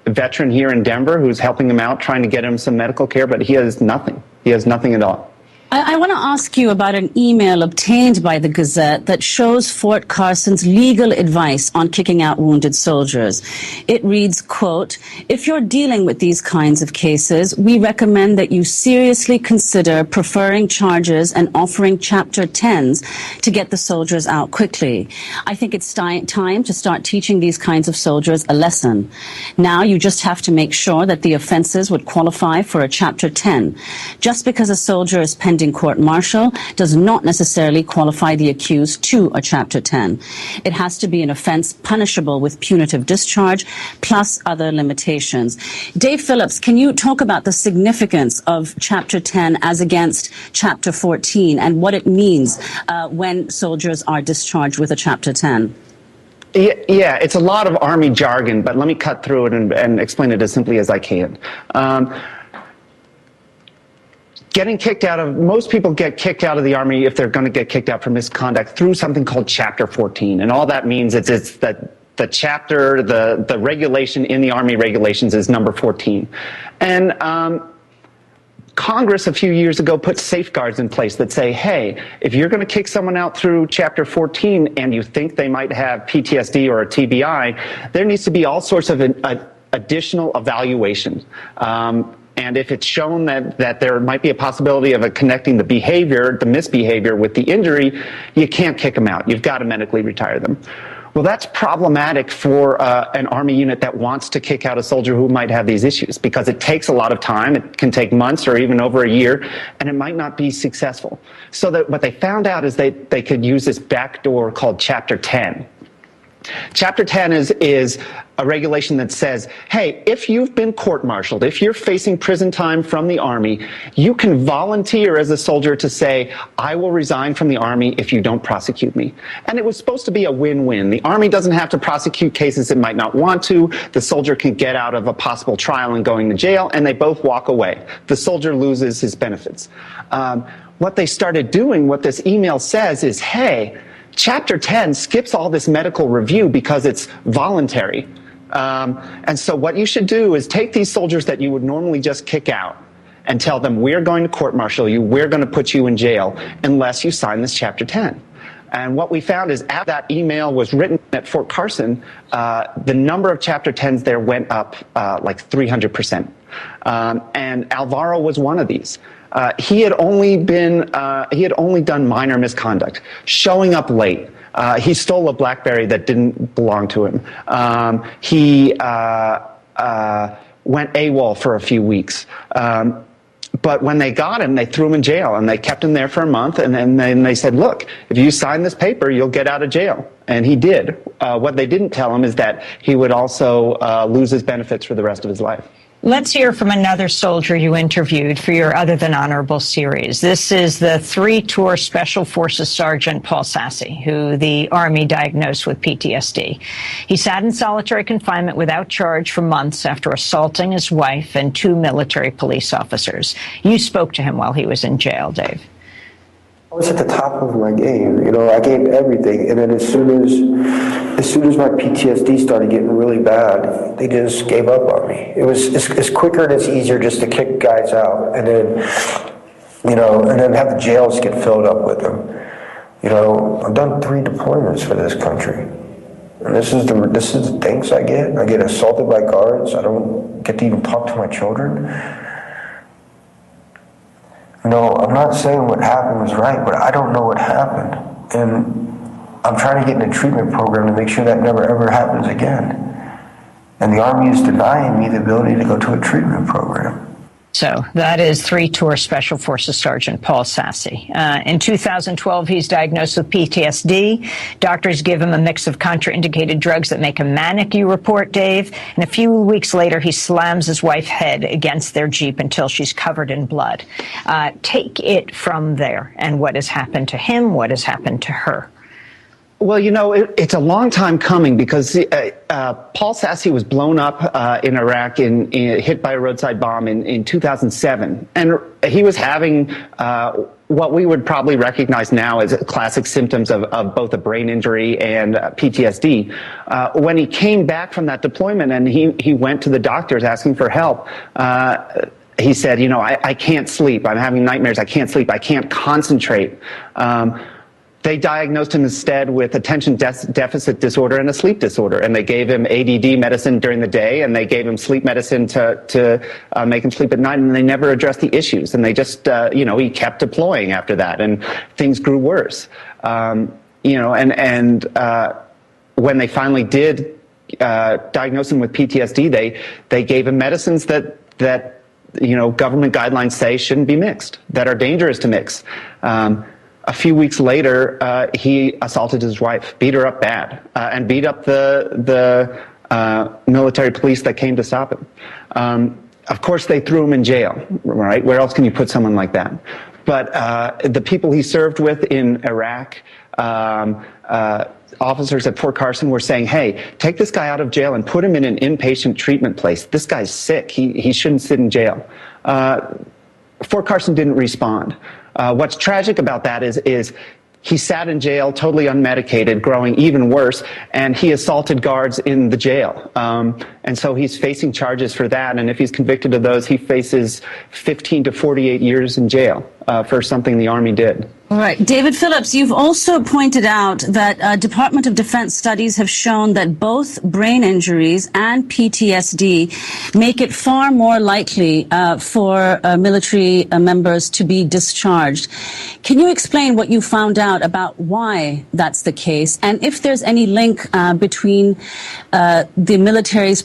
veteran here in Denver who's helping him out, trying to get him some medical care, but he has nothing. He has nothing at all. I want to ask you about an email obtained by the Gazette that shows Fort Carson's legal advice on kicking out wounded soldiers. It reads, quote, "If you're dealing with these kinds of cases, we recommend that you seriously consider preferring charges and offering Chapter 10s to get the soldiers out quickly. I think it's time to start teaching these kinds of soldiers a lesson. Now you just have to make sure that the offenses would qualify for a Chapter 10. Just because a soldier is pending court-martial does not necessarily qualify the accused to a Chapter 10. It has to be an offense punishable with punitive discharge plus other limitations." Dave Phillips, can you talk about the significance of Chapter 10 as against Chapter 14 and what it means when soldiers are discharged with a Chapter 10? Yeah, it's a lot of Army jargon, but let me cut through it and explain it as simply as I can. Most people get kicked out of the Army if they're going to get kicked out for misconduct through something called Chapter 14. And all that means is it's that the chapter, the regulation in the Army regulations is number 14. And Congress a few years ago put safeguards in place that say, hey, if you're going to kick someone out through Chapter 14 and you think they might have PTSD or a TBI, there needs to be all sorts of additional evaluation. And if it's shown that there might be a possibility of connecting the misbehavior with the injury, you can't kick them out. You've got to medically retire them. Well, that's problematic for an Army unit that wants to kick out a soldier who might have these issues because it takes a lot of time. It can take months or even over a year, and it might not be successful. So that what they found out is they could use this back door called Chapter 10. Chapter 10 is a regulation that says, hey, if you've been court-martialed, if you're facing prison time from the Army, you can volunteer as a soldier to say, I will resign from the Army if you don't prosecute me. And it was supposed to be a win-win. The Army doesn't have to prosecute cases it might not want to. The soldier can get out of a possible trial and going to jail, and they both walk away. The soldier loses his benefits. What they started doing, what this email says is, hey, Chapter 10 skips all this medical review because it's voluntary. And so what you should do is take these soldiers that you would normally just kick out and tell them, we're going to court-martial you, we're going to put you in jail unless you sign this Chapter 10. And what we found is after that email was written at Fort Carson, the number of Chapter 10s there went up like 300%. And Alvaro was one of these. He had only done minor misconduct, showing up late. He stole a BlackBerry that didn't belong to him. He went AWOL for a few weeks. But when they got him, they threw him in jail, and they kept him there for a month, and then they said, look, if you sign this paper, you'll get out of jail. And he did. What they didn't tell him is that he would also lose his benefits for the rest of his life. Let's hear from another soldier you interviewed for your Other Than Honorable series. This is the 3-tour Special Forces Sergeant Paul Sassy, who the Army diagnosed with PTSD. He sat in solitary confinement without charge for months after assaulting his wife and 2 military police officers. You spoke to him while he was in jail, Dave. I was at the top of my game. I gave everything, and then as soon as my PTSD started getting really bad, they just gave up on me. It's quicker and it's easier just to kick guys out, and then have the jails get filled up with them. I've done 3 deployments for this country, and this is the things I get. I get assaulted by guards. I don't get to even talk to my children. No, I'm not saying what happened was right, but I don't know what happened. And I'm trying to get in a treatment program to make sure that never ever happens again. And the Army is denying me the ability to go to a treatment program. So that is 3-tour Special Forces Sergeant Paul Sassy. In 2012, he's diagnosed with PTSD. Doctors give him a mix of contraindicated drugs that make him manic, you report, Dave. And a few weeks later, he slams his wife's head against their Jeep until she's covered in blood. Take it from there and what has happened to him, what has happened to her. Well, it's a long time coming because Paul Sassy was blown up in Iraq, hit by a roadside bomb in 2007. And he was having what we would probably recognize now as classic symptoms of both a brain injury and PTSD. When he came back from that deployment and he went to the doctors asking for help, he said, I can't sleep. I'm having nightmares. I can't sleep. I can't concentrate. They diagnosed him instead with attention deficit disorder and a sleep disorder, and they gave him ADD medicine during the day, and they gave him sleep medicine to make him sleep at night, and they never addressed the issues, and they just, he kept deploying after that, and things grew worse. When they finally did diagnose him with PTSD, they gave him medicines that government guidelines say shouldn't be mixed, that are dangerous to mix. A few weeks later, he assaulted his wife, beat her up bad, and beat up the military police that came to stop him. Of course, they threw him in jail, right? Where else can you put someone like that? But the people he served with in Iraq, officers at Fort Carson were saying, hey, take this guy out of jail and put him in an inpatient treatment place. This guy's sick. He shouldn't sit in jail. Fort Carson didn't respond. What's tragic about that is he sat in jail totally unmedicated, growing even worse, and he assaulted guards in the jail. And so he's facing charges for that, and if he's convicted of those, he faces 15 to 48 years in jail for something the Army did. All right. David Phillips, you've also pointed out that Department of Defense studies have shown that both brain injuries and PTSD make it far more likely for military members to be discharged. Can you explain what you found out about why that's the case, and if there's any link between the military's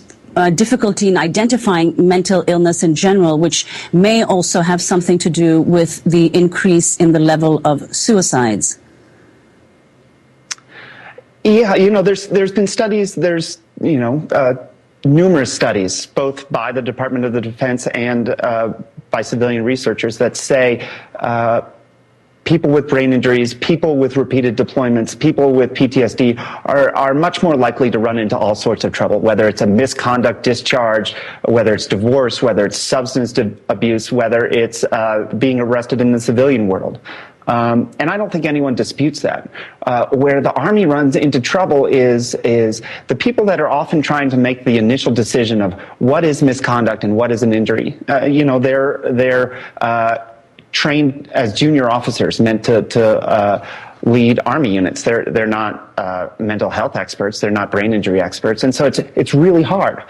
difficulty in identifying mental illness in general, which may also have something to do with the increase in the level of suicides? Yeah, there's been studies, numerous studies, both by the Department of the Defense and by civilian researchers that say people with brain injuries, people with repeated deployments, people with PTSD are much more likely to run into all sorts of trouble, whether it's a misconduct discharge, whether it's divorce, whether it's substance abuse, whether it's being arrested in the civilian world. And I don't think anyone disputes that. Where the Army runs into trouble is the people that are often trying to make the initial decision of what is misconduct and what is an injury. They're trained as junior officers meant to lead Army units. They're not mental health experts. They're not brain injury experts. And so it's really hard.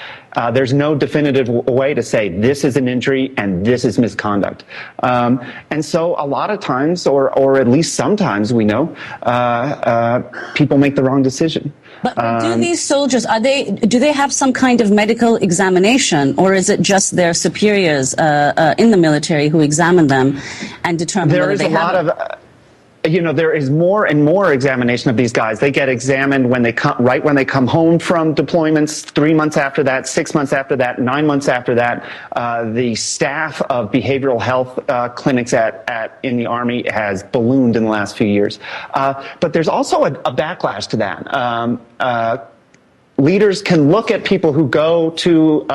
There's no definitive way to say this is an injury and this is misconduct. And so a lot of times, or at least sometimes we know, people make the wrong decision. But do these soldiers, do they have some kind of medical examination, or is it just their superiors in the military who examine them and determine whether they have there is more and more examination of these guys. They get examined when they come home from deployments, 3 months after that, 6 months after that, 9 months after that. The staff of behavioral health clinics in the Army has ballooned in the last few years. But there's also a backlash to that. Leaders can look at people who go to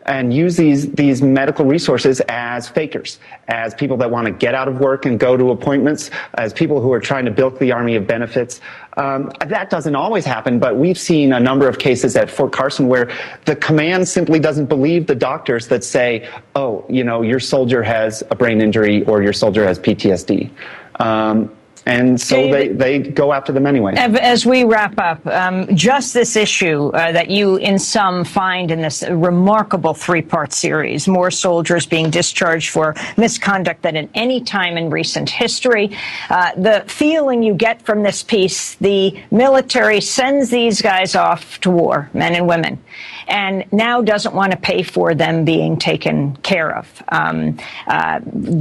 and use these medical resources as fakers, as people that want to get out of work and go to appointments, as people who are trying to bilk the Army of benefits. That doesn't always happen, but we've seen a number of cases at Fort Carson where the command simply doesn't believe the doctors that say, oh, your soldier has a brain injury or your soldier has PTSD. And so David, they go after them anyway. As we wrap up, just this issue that you in sum find in this remarkable three-part series, more soldiers being discharged for misconduct than at any time in recent history. The feeling you get from this piece, the military sends these guys off to war, men and women, and now doesn't want to pay for them being taken care of,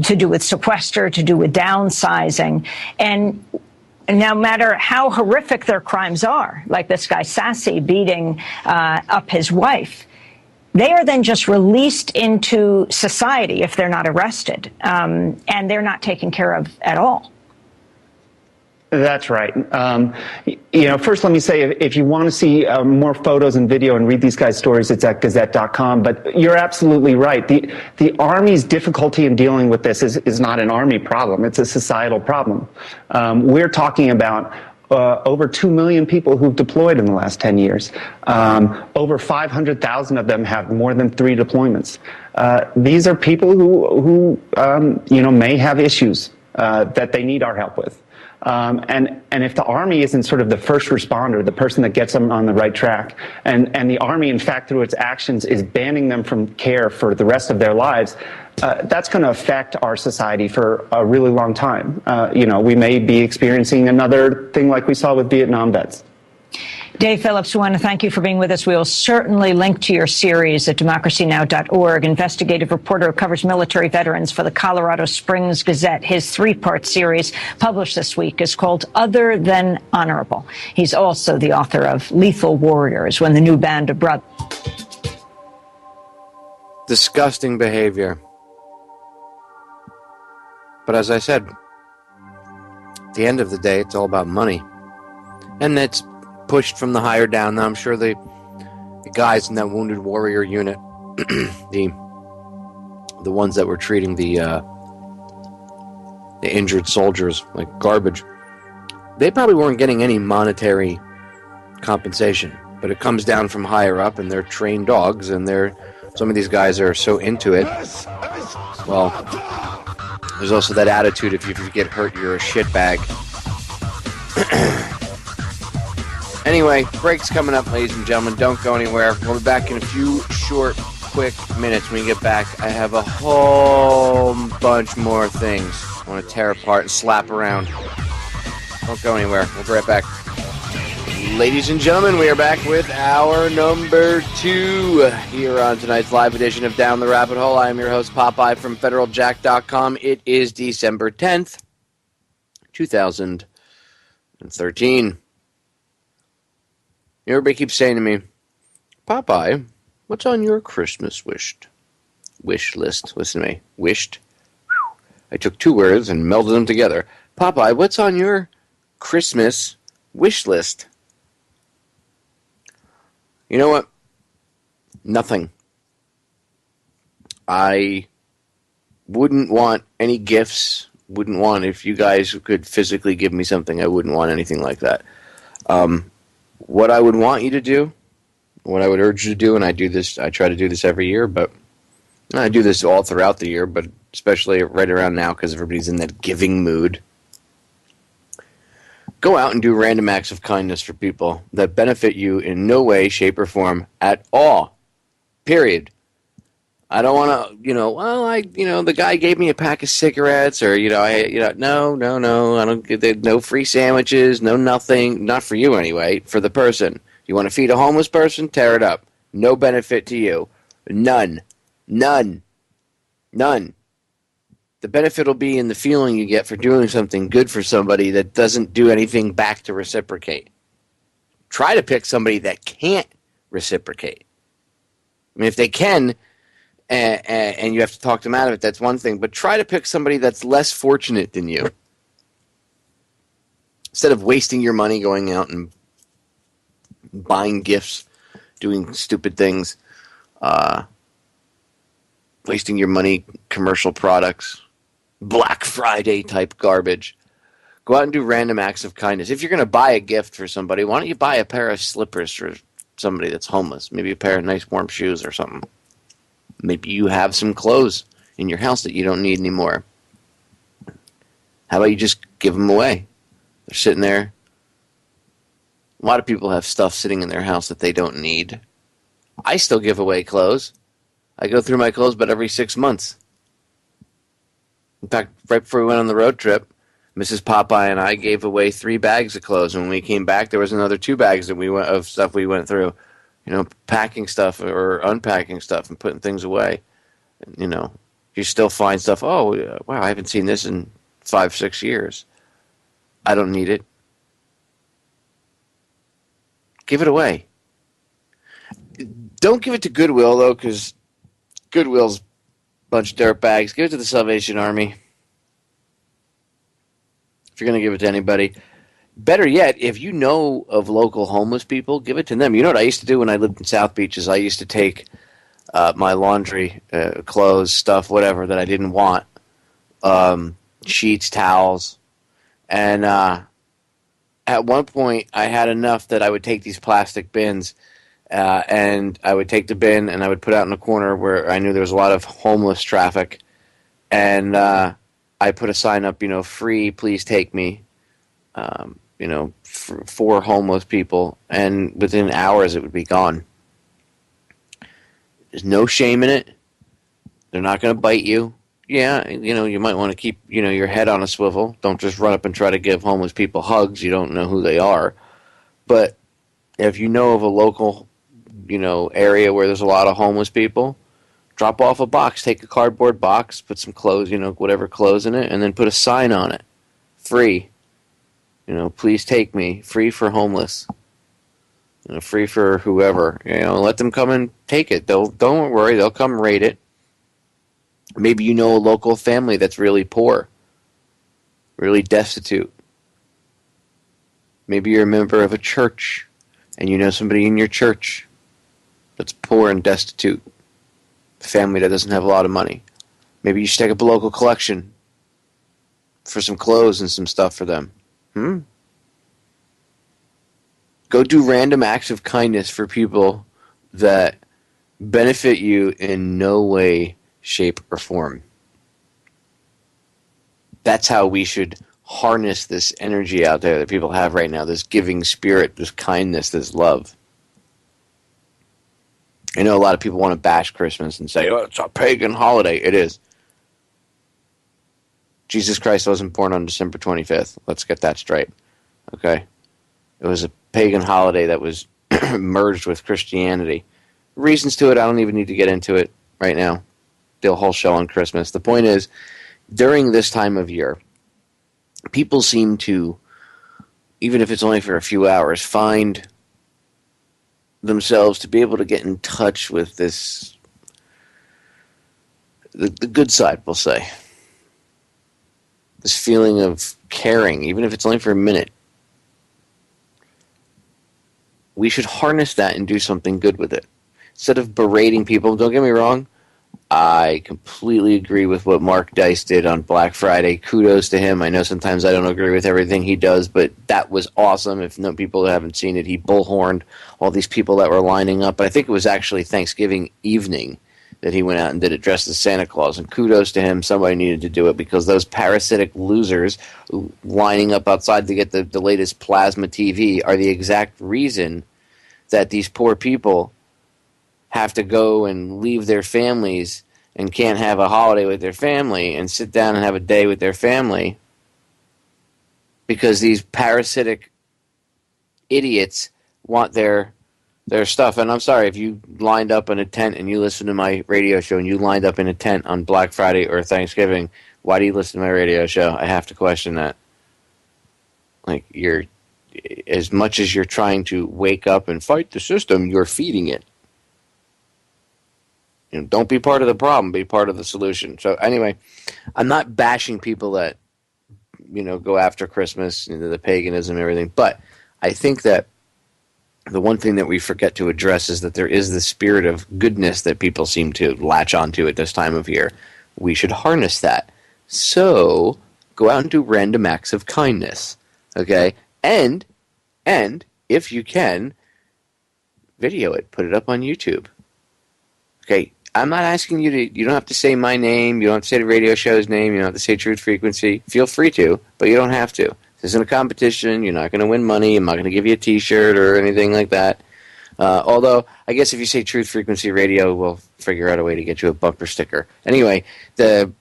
to do with sequester, to do with downsizing. And no matter how horrific their crimes are, like this guy Sassy beating up his wife, they are then just released into society if they're not arrested, and they're not taken care of at all. That's right. First let me say, if you want to see more photos and video and read these guys' stories, it's at Gazette.com. But you're absolutely right. The Army's difficulty in dealing with this is not an Army problem. It's a societal problem. We're talking about over 2 million people who've deployed in the last 10 years. Over 500,000 of them have more than 3 deployments. These are people who may have issues that they need our help with. And if the Army isn't sort of the first responder, the person that gets them on the right track, and the Army, in fact, through its actions, is banning them from care for the rest of their lives, that's going to affect our society for a really long time. We may be experiencing another thing like we saw with Vietnam vets. Dave Phillips, we want to thank you for being with us. We will certainly link to your series at democracynow.org. Investigative reporter who covers military veterans for the Colorado Springs Gazette. His 3-part series published this week is called Other Than Honorable. He's also the author of Lethal Warriors, When the New Band of Brothers. Disgusting behavior. But as I said, at the end of the day, it's all about money. And that's pushed from the higher down. Now, I'm sure the guys in that Wounded Warrior unit, the ones that were treating the injured soldiers like garbage, they probably weren't getting any monetary compensation. But it comes down from higher up, and they're trained dogs, and some of these guys are so into it. Well, there's also that attitude, if you get hurt, you're a shitbag. Anyway, break's coming up, ladies and gentlemen. Don't go anywhere. We'll be back in a few short, quick minutes. When we get back, I have a whole bunch more things I want to tear apart and slap around. Don't go anywhere. We'll be right back. Ladies and gentlemen, we are back with hour number 2 here on tonight's live edition of Down the Rabbit Hole. I am your host, Popeye, from FederalJack.com. It is December 10th, 2013. Everybody keeps saying to me, Popeye, what's on your Christmas wish list? Listen to me. Wished. I took 2 words and melded them together. Popeye, what's on your Christmas wish list? You know what? Nothing. I wouldn't want any gifts. Wouldn't want, if you guys could physically give me something, I wouldn't want anything like that. What I would want you to do, what I would urge you to do, and I try to do this every year, but I do this all throughout the year, but especially right around now because everybody's in that giving mood. Go out and do random acts of kindness for people that benefit you in no way, shape, or form at all. Period. I don't want to, the guy gave me a pack of cigarettes, or, no, I don't get no free sandwiches, no nothing, not for you anyway, for the person. You want to feed a homeless person? Tear it up. No benefit to you. None. The benefit will be in the feeling you get for doing something good for somebody that doesn't do anything back to reciprocate. Try to pick somebody that can't reciprocate. I mean, if they can, and you have to talk them out of it, that's one thing. But try to pick somebody that's less fortunate than you. Instead of wasting your money going out and buying gifts, doing stupid things, wasting your money, commercial products, Black Friday type garbage. Go out and do random acts of kindness. If you're going to buy a gift for somebody, why don't you buy a pair of slippers for somebody that's homeless? Maybe a pair of nice warm shoes or something. Maybe you have some clothes in your house that you don't need anymore. How about you just give them away? They're sitting there. A lot of people have stuff sitting in their house that they don't need. I still give away clothes. I go through my clothes about every 6 months. In fact, right before we went on the road trip, Mrs. Popeye and I gave away 3 bags of clothes. And when we came back, there was another 2 bags that of stuff we went through. You know, packing stuff or unpacking stuff and putting things away. You know, you still find stuff. Oh, wow, I haven't seen this in 5-6 years. I don't need it. Give it away. Don't give it to Goodwill, though, because Goodwill's a bunch of dirtbags. Give it to the Salvation Army. If you're going to give it to anybody. Better yet, if you know of local homeless people, give it to them. You know what I used to do when I lived in South Beach is I used to take my laundry, clothes, stuff, whatever, that I didn't want, sheets, towels, and at one point I had enough that I would take these plastic bins and I would take the bin and I would put out in a corner where I knew there was a lot of homeless traffic, and I put a sign up, free, please take me, for homeless people, and within hours it would be gone. There's no shame in it. They're not going to bite you. Yeah, you might want to keep, your head on a swivel. Don't just run up and try to give homeless people hugs. You don't know who they are. But if you know of a local, area where there's a lot of homeless people, drop off a box. Take a cardboard box, put some clothes, whatever clothes in it, and then put a sign on it. Free. Please take me. Free for homeless. Free for whoever. Let them come and take it. Don't worry. They'll come rate it. Maybe you know a local family that's really poor, really destitute. Maybe you're a member of a church and you know somebody in your church that's poor and destitute, a family that doesn't have a lot of money. Maybe you should take up a local collection for some clothes and some stuff for them. Go do random acts of kindness for people that benefit you in no way, shape, or form. That's how we should harness this energy out there that people have right now, this giving spirit, this kindness, this love. I know a lot of people want to bash Christmas and say, oh, it's a pagan holiday. It is. Jesus Christ wasn't born on December 25th. Let's get that straight. Okay? It was a pagan holiday that was merged with Christianity. Reasons to it, I don't even need to get into it right now. The whole show on Christmas. The point is, during this time of year, people seem to, even if it's only for a few hours, find themselves to be able to get in touch with this, the good side, we'll say. This feeling of caring, even if it's only for a minute. We should harness that and do something good with it. Instead of berating people, don't get me wrong, I completely agree with what Mark Dice did on Black Friday. Kudos to him. I know sometimes I don't agree with everything he does, but that was awesome. If no people haven't seen it, he bullhorned all these people that were lining up. But I think it was actually Thanksgiving evening that he went out and did it dressed as Santa Claus. And kudos to him. Somebody needed to do it because those parasitic losers lining up outside to get the latest plasma TV are the exact reason that these poor people have to go and leave their families and can't have a holiday with their family and sit down and have a day with their family because these parasitic idiots want their stuff. And I'm sorry, if you lined up in a tent and you listen to my radio show and you lined up in a tent on Black Friday or Thanksgiving, Why do you listen to my radio show? I have to question that. Like, as much as you're trying to wake up and fight the system, you're feeding it. Don't be part of the problem, be part of the solution. So anyway, I'm not bashing people that, go after Christmas, the paganism and everything, but I think that the one thing that we forget to address is that there is the spirit of goodness that people seem to latch onto at this time of year. We should harness that. So go out and do random acts of kindness, okay? And if you can, video it, put it up on YouTube. Okay, I'm not asking you you don't have to say my name, you don't have to say the radio show's name, you don't have to say Truth Frequency. Feel free to, but you don't have to. This isn't a competition, you're not going to win money, I'm not going to give you a t-shirt or anything like that. Although, I guess if you say Truth Frequency Radio, we'll figure out a way to get you a bumper sticker. Anyway, the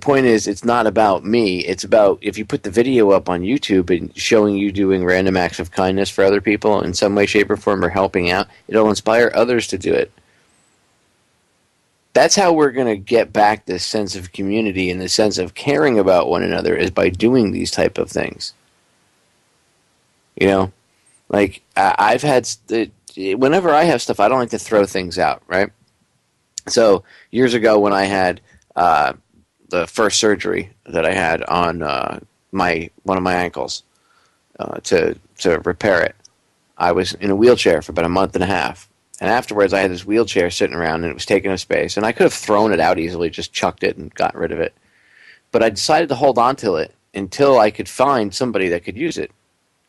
point is, it's not about me. It's about if you put the video up on YouTube and showing you doing random acts of kindness for other people in some way, shape, or form, or helping out, it'll inspire others to do it. That's how we're going to get back this sense of community and the sense of caring about one another, is by doing these type of things. Like I've had, whenever I have stuff, I don't like to throw things out, right? So years ago when I had the first surgery that I had on one of my ankles to repair it, I was in a wheelchair for about a month and a half. And afterwards, I had this wheelchair sitting around, and it was taking up space. And I could have thrown it out easily, just chucked it and gotten rid of it. But I decided to hold on to it until I could find somebody that could use it.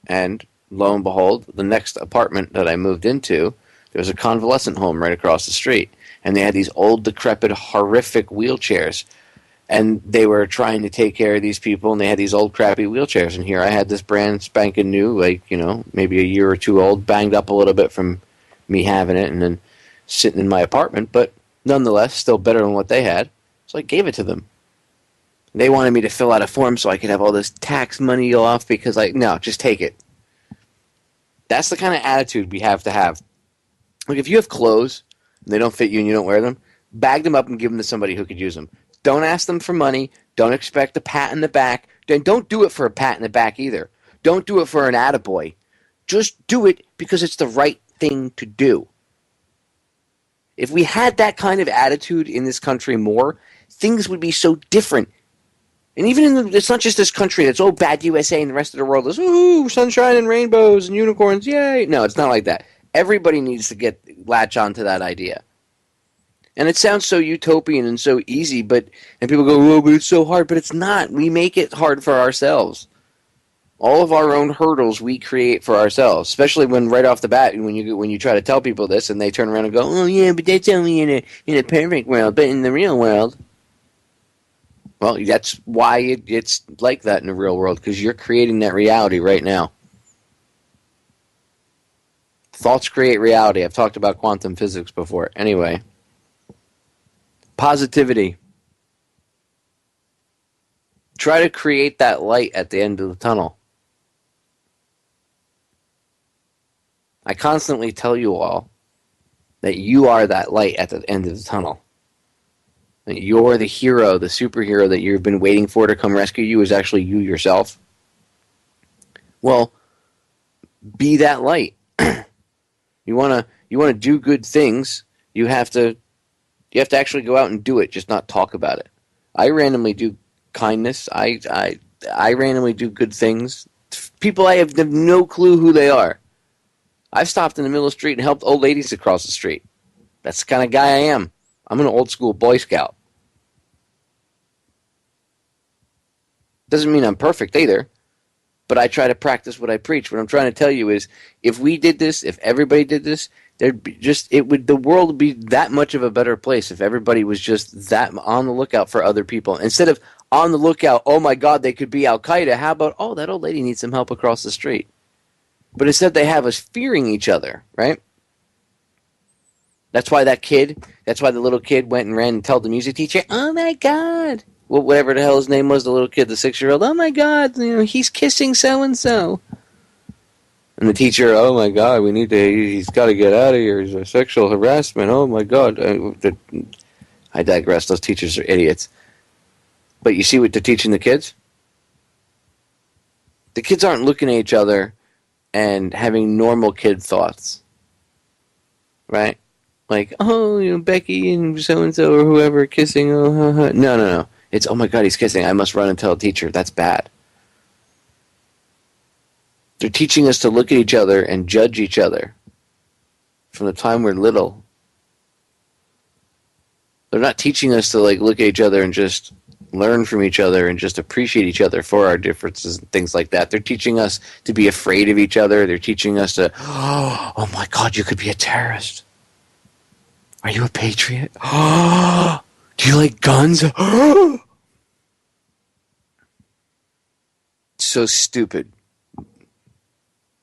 And lo and behold, the next apartment that I moved into, there was a convalescent home right across the street. And they had these old, decrepit, horrific wheelchairs. And they were trying to take care of these people, and they had these old, crappy wheelchairs. And here I had this brand spanking new, maybe a year or two old, banged up a little bit from me having it and then sitting in my apartment, but nonetheless still better than what they had. So I gave it to them. They wanted me to fill out a form so I could have all this tax money off because no, just take it. That's the kind of attitude we have to have. Like, if you have clothes and they don't fit you and you don't wear them, bag them up and give them to somebody who could use them. Don't ask them for money. Don't expect a pat in the back. Don't do it for a pat in the back either. Don't do it for an attaboy. Just do it because it's the right thing to do. If we had that kind of attitude in this country more, things would be so different. And even it's not just this country that's bad USA, and the rest of the world is sunshine and rainbows and unicorns, yay. No, it's not like that. Everybody needs to latch onto that idea. And it sounds so utopian and so easy, and people go, but it's so hard. But it's not. We make it hard for ourselves. All of our own hurdles we create for ourselves, especially when right off the bat, when you try to tell people this and they turn around and go, oh yeah, but that's only in a perfect world, but in the real world. Well, that's why it's like that in the real world, because you're creating that reality right now. Thoughts create reality. I've talked about quantum physics before. Anyway, positivity. Try to create that light at the end of the tunnel. I constantly tell you all that you are that light at the end of the tunnel. That you're the hero, the superhero that you've been waiting for to come rescue you is actually you yourself. Well, be that light. You want to do good things, you have to actually go out and do it, just not talk about it. I randomly do kindness. I randomly do good things. People I have no clue who they are. I've stopped in the middle of the street and helped old ladies across the street. That's the kind of guy I am. I'm an old school Boy Scout. Doesn't mean I'm perfect either, but I try to practice what I preach. What I'm trying to tell you is, if we did this, if everybody did this, the world would be that much of a better place if everybody was just that on the lookout for other people. Instead of on the lookout, oh my God, they could be Al Qaeda. How about, oh, that old lady needs some help across the street. But instead they have us fearing each other, right? That's why the little kid went and ran and told the music teacher, oh my God. Well, whatever the hell his name was, the little kid, the 6-year-old, oh my God, he's kissing so-and-so. And the teacher, oh my God, he's got to get out of here. He's a sexual harassment. Oh my God. I digress. Those teachers are idiots. But you see what they're teaching the kids? The kids aren't looking at each other and having normal kid thoughts. Right? Like, oh, you know, Becky and so-and-so or whoever kissing. Oh, No. It's, oh my God, he's kissing. I must run and tell a teacher. That's bad. They're teaching us to look at each other and judge each other from the time we're little. They're not teaching us to like look at each other and just learn from each other and just appreciate each other for our differences and things like that. They're teaching us to be afraid of each other. They're teaching us to, oh my God, you could be a terrorist. Are you a patriot? Do you like guns? So stupid.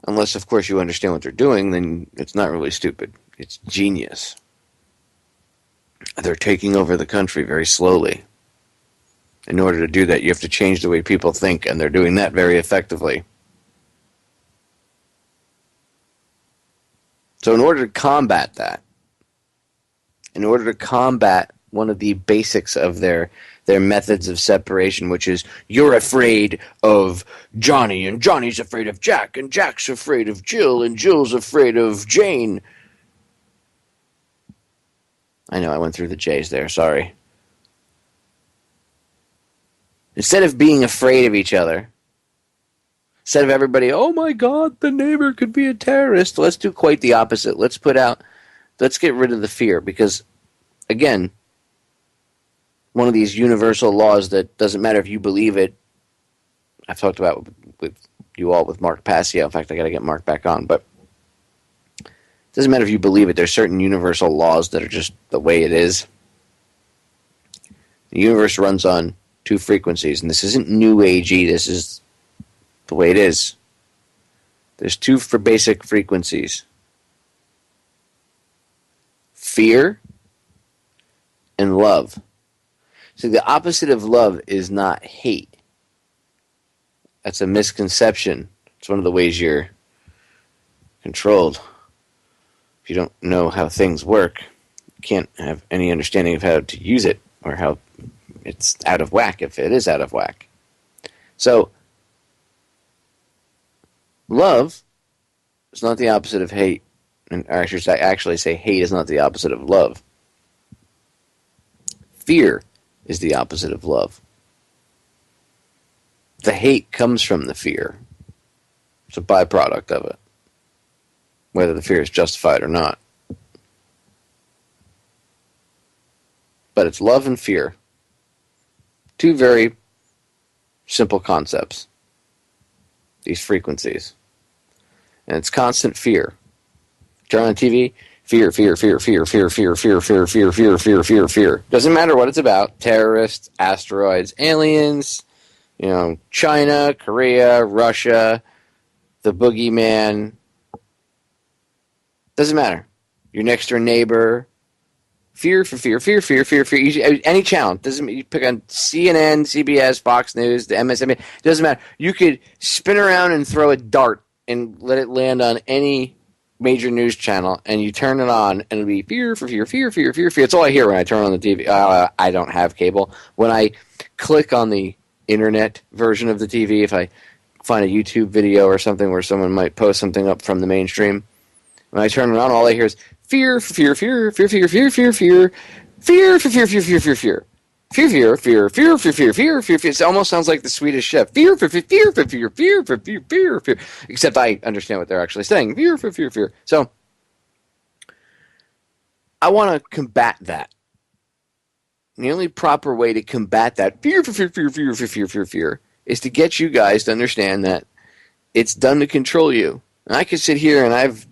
Unless, of course, you understand what they're doing, then it's not really stupid. It's genius. They're taking over the country very slowly. In order to do that, you have to change the way people think, and they're doing that very effectively. So in order to combat that, in order to combat one of the basics of their methods of separation, which is you're afraid of Johnny, and Johnny's afraid of Jack, and Jack's afraid of Jill, and Jill's afraid of Jane. I know, I went through the J's there, sorry. Instead of being afraid of each other, instead of everybody, oh my God, the neighbor could be a terrorist, let's do quite the opposite. Let's get rid of the fear, because, again, one of these universal laws that doesn't matter if you believe it. I've talked about with you all with Mark Passio. In fact, I got to get Mark back on. But it doesn't matter if you believe it. There's certain universal laws that are just the way it is. The universe runs on two frequencies, and this isn't new agey. This is the way it is. There's two for basic frequencies: fear and love. So the opposite of love is not hate. That's a misconception. It's one of the ways you're controlled. If you don't know how things work, you can't have any understanding of how to use it or how it's out of whack if it is out of whack. So, love is not the opposite of hate. And I should actually say hate is not the opposite of love. Fear is the opposite of love. The hate comes from the fear. It's a byproduct of it, whether the fear is justified or not. But it's love and fear. Two very simple concepts. These frequencies. And it's constant fear. Turn on TV, fear, fear, fear, fear, fear, fear, fear, fear, fear, fear, fear, fear, fear. Doesn't matter what it's about. Terrorists, asteroids, aliens, China, Korea, Russia, the boogeyman. Doesn't matter. Your next door neighbor. Fear for fear, fear, fear, fear, fear. Any channel. Doesn't you pick on CNN, CBS, Fox News, the MSNBC. Doesn't matter. You could spin around and throw a dart and let it land on any major news channel, and you turn it on, and it'll be fear for fear, fear, fear, fear, fear. It's all I hear when I turn on the TV. I don't have cable. When I click on the internet version of the TV, if I find a YouTube video or something where someone might post something up from the mainstream, when I turn it on, all I hear is fear for fear, fear, fear, fear, fear, fear, fear, fear for fear, fear, fear, fear, fear. Fear, fear, fear, fear, fear, fear, fear, fear, fear. It almost sounds like the Swedish chef. Fear, fear, fear, fear, fear, fear, fear, fear, fear, fear, fear. Except I understand what they're actually saying. Fear, fear, fear, fear. So, I want to combat that. The only proper way to combat that fear, fear, fear, fear, fear, fear, fear, fear, is to get you guys to understand that it's done to control you. And I could sit here and I've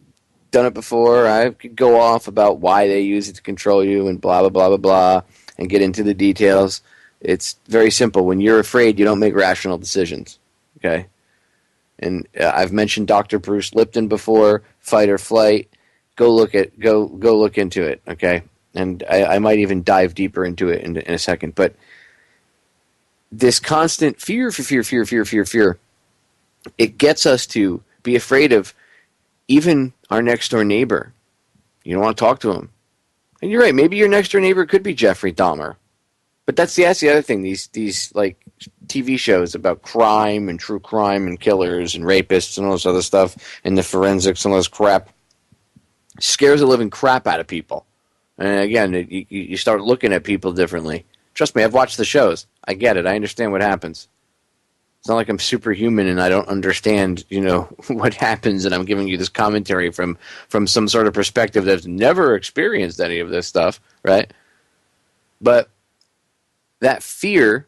done it before. I could go off about why they use it to control you and blah, blah, blah, blah, blah. And get into the details. It's very simple. When you're afraid, you don't make rational decisions. Okay? And I've mentioned Dr. Bruce Lipton before, fight or flight. Go look into it, okay? And I might even dive deeper into it in a second. But this constant fear, fear, fear, fear, fear, fear, it gets us to be afraid of even our next door neighbor. You don't want to talk to him. And you're right, maybe your next door neighbor could be Jeffrey Dahmer. But that's the other thing. These like TV shows about crime and true crime and killers and rapists and all this other stuff and the forensics and all this crap scares the living crap out of people. And again, you start looking at people differently. Trust me, I've watched the shows. I get it. I understand what happens. It's not like I'm superhuman and I don't understand, what happens, and I'm giving you this commentary from some sort of perspective that's never experienced any of this stuff, right? But that fear,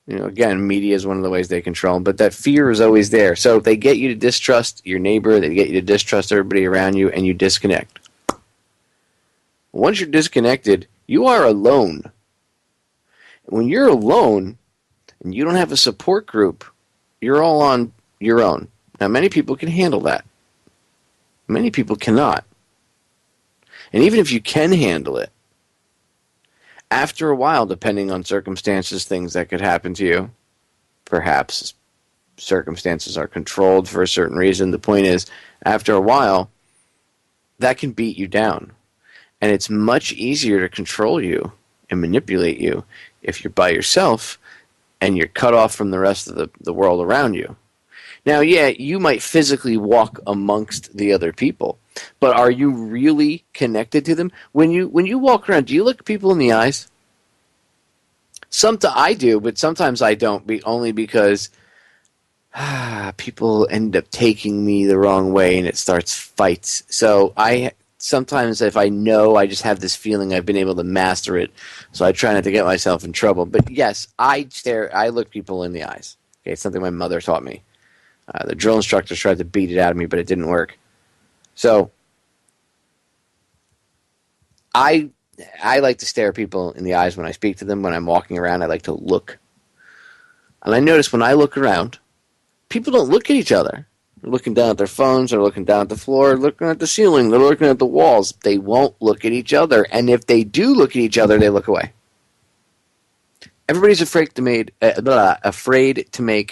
again, media is one of the ways they control, but that fear is always there. So they get you to distrust your neighbor, they get you to distrust everybody around you, and you disconnect. Once you're disconnected, you are alone. When you're alone and you don't have a support group, you're all on your own. Now, many people can handle that. Many people cannot. And even if you can handle it, after a while, depending on circumstances, things that could happen to you, perhaps circumstances are controlled for a certain reason. The point is, after a while, that can beat you down. And it's much easier to control you and manipulate you if you're by yourself and you're cut off from the rest of the world around you. Now, yeah, you might physically walk amongst the other people, but are you really connected to them? When you walk around, do you look people in the eyes? I do, but sometimes I don't, only because people end up taking me the wrong way and it starts fights. So sometimes if I know, I just have this feeling I've been able to master it, so I try not to get myself in trouble. But yes, I look people in the eyes. Okay, it's something my mother taught me. The drill instructors tried to beat it out of me, but it didn't work. So I like to stare people in the eyes when I speak to them. When I'm walking around, I like to look. And I notice when I look around, people don't look at each other. They're looking down at their phones, they're looking down at the floor, looking at the ceiling, they're looking at the walls. They won't look at each other. And if they do look at each other, they look away. Everybody's afraid to make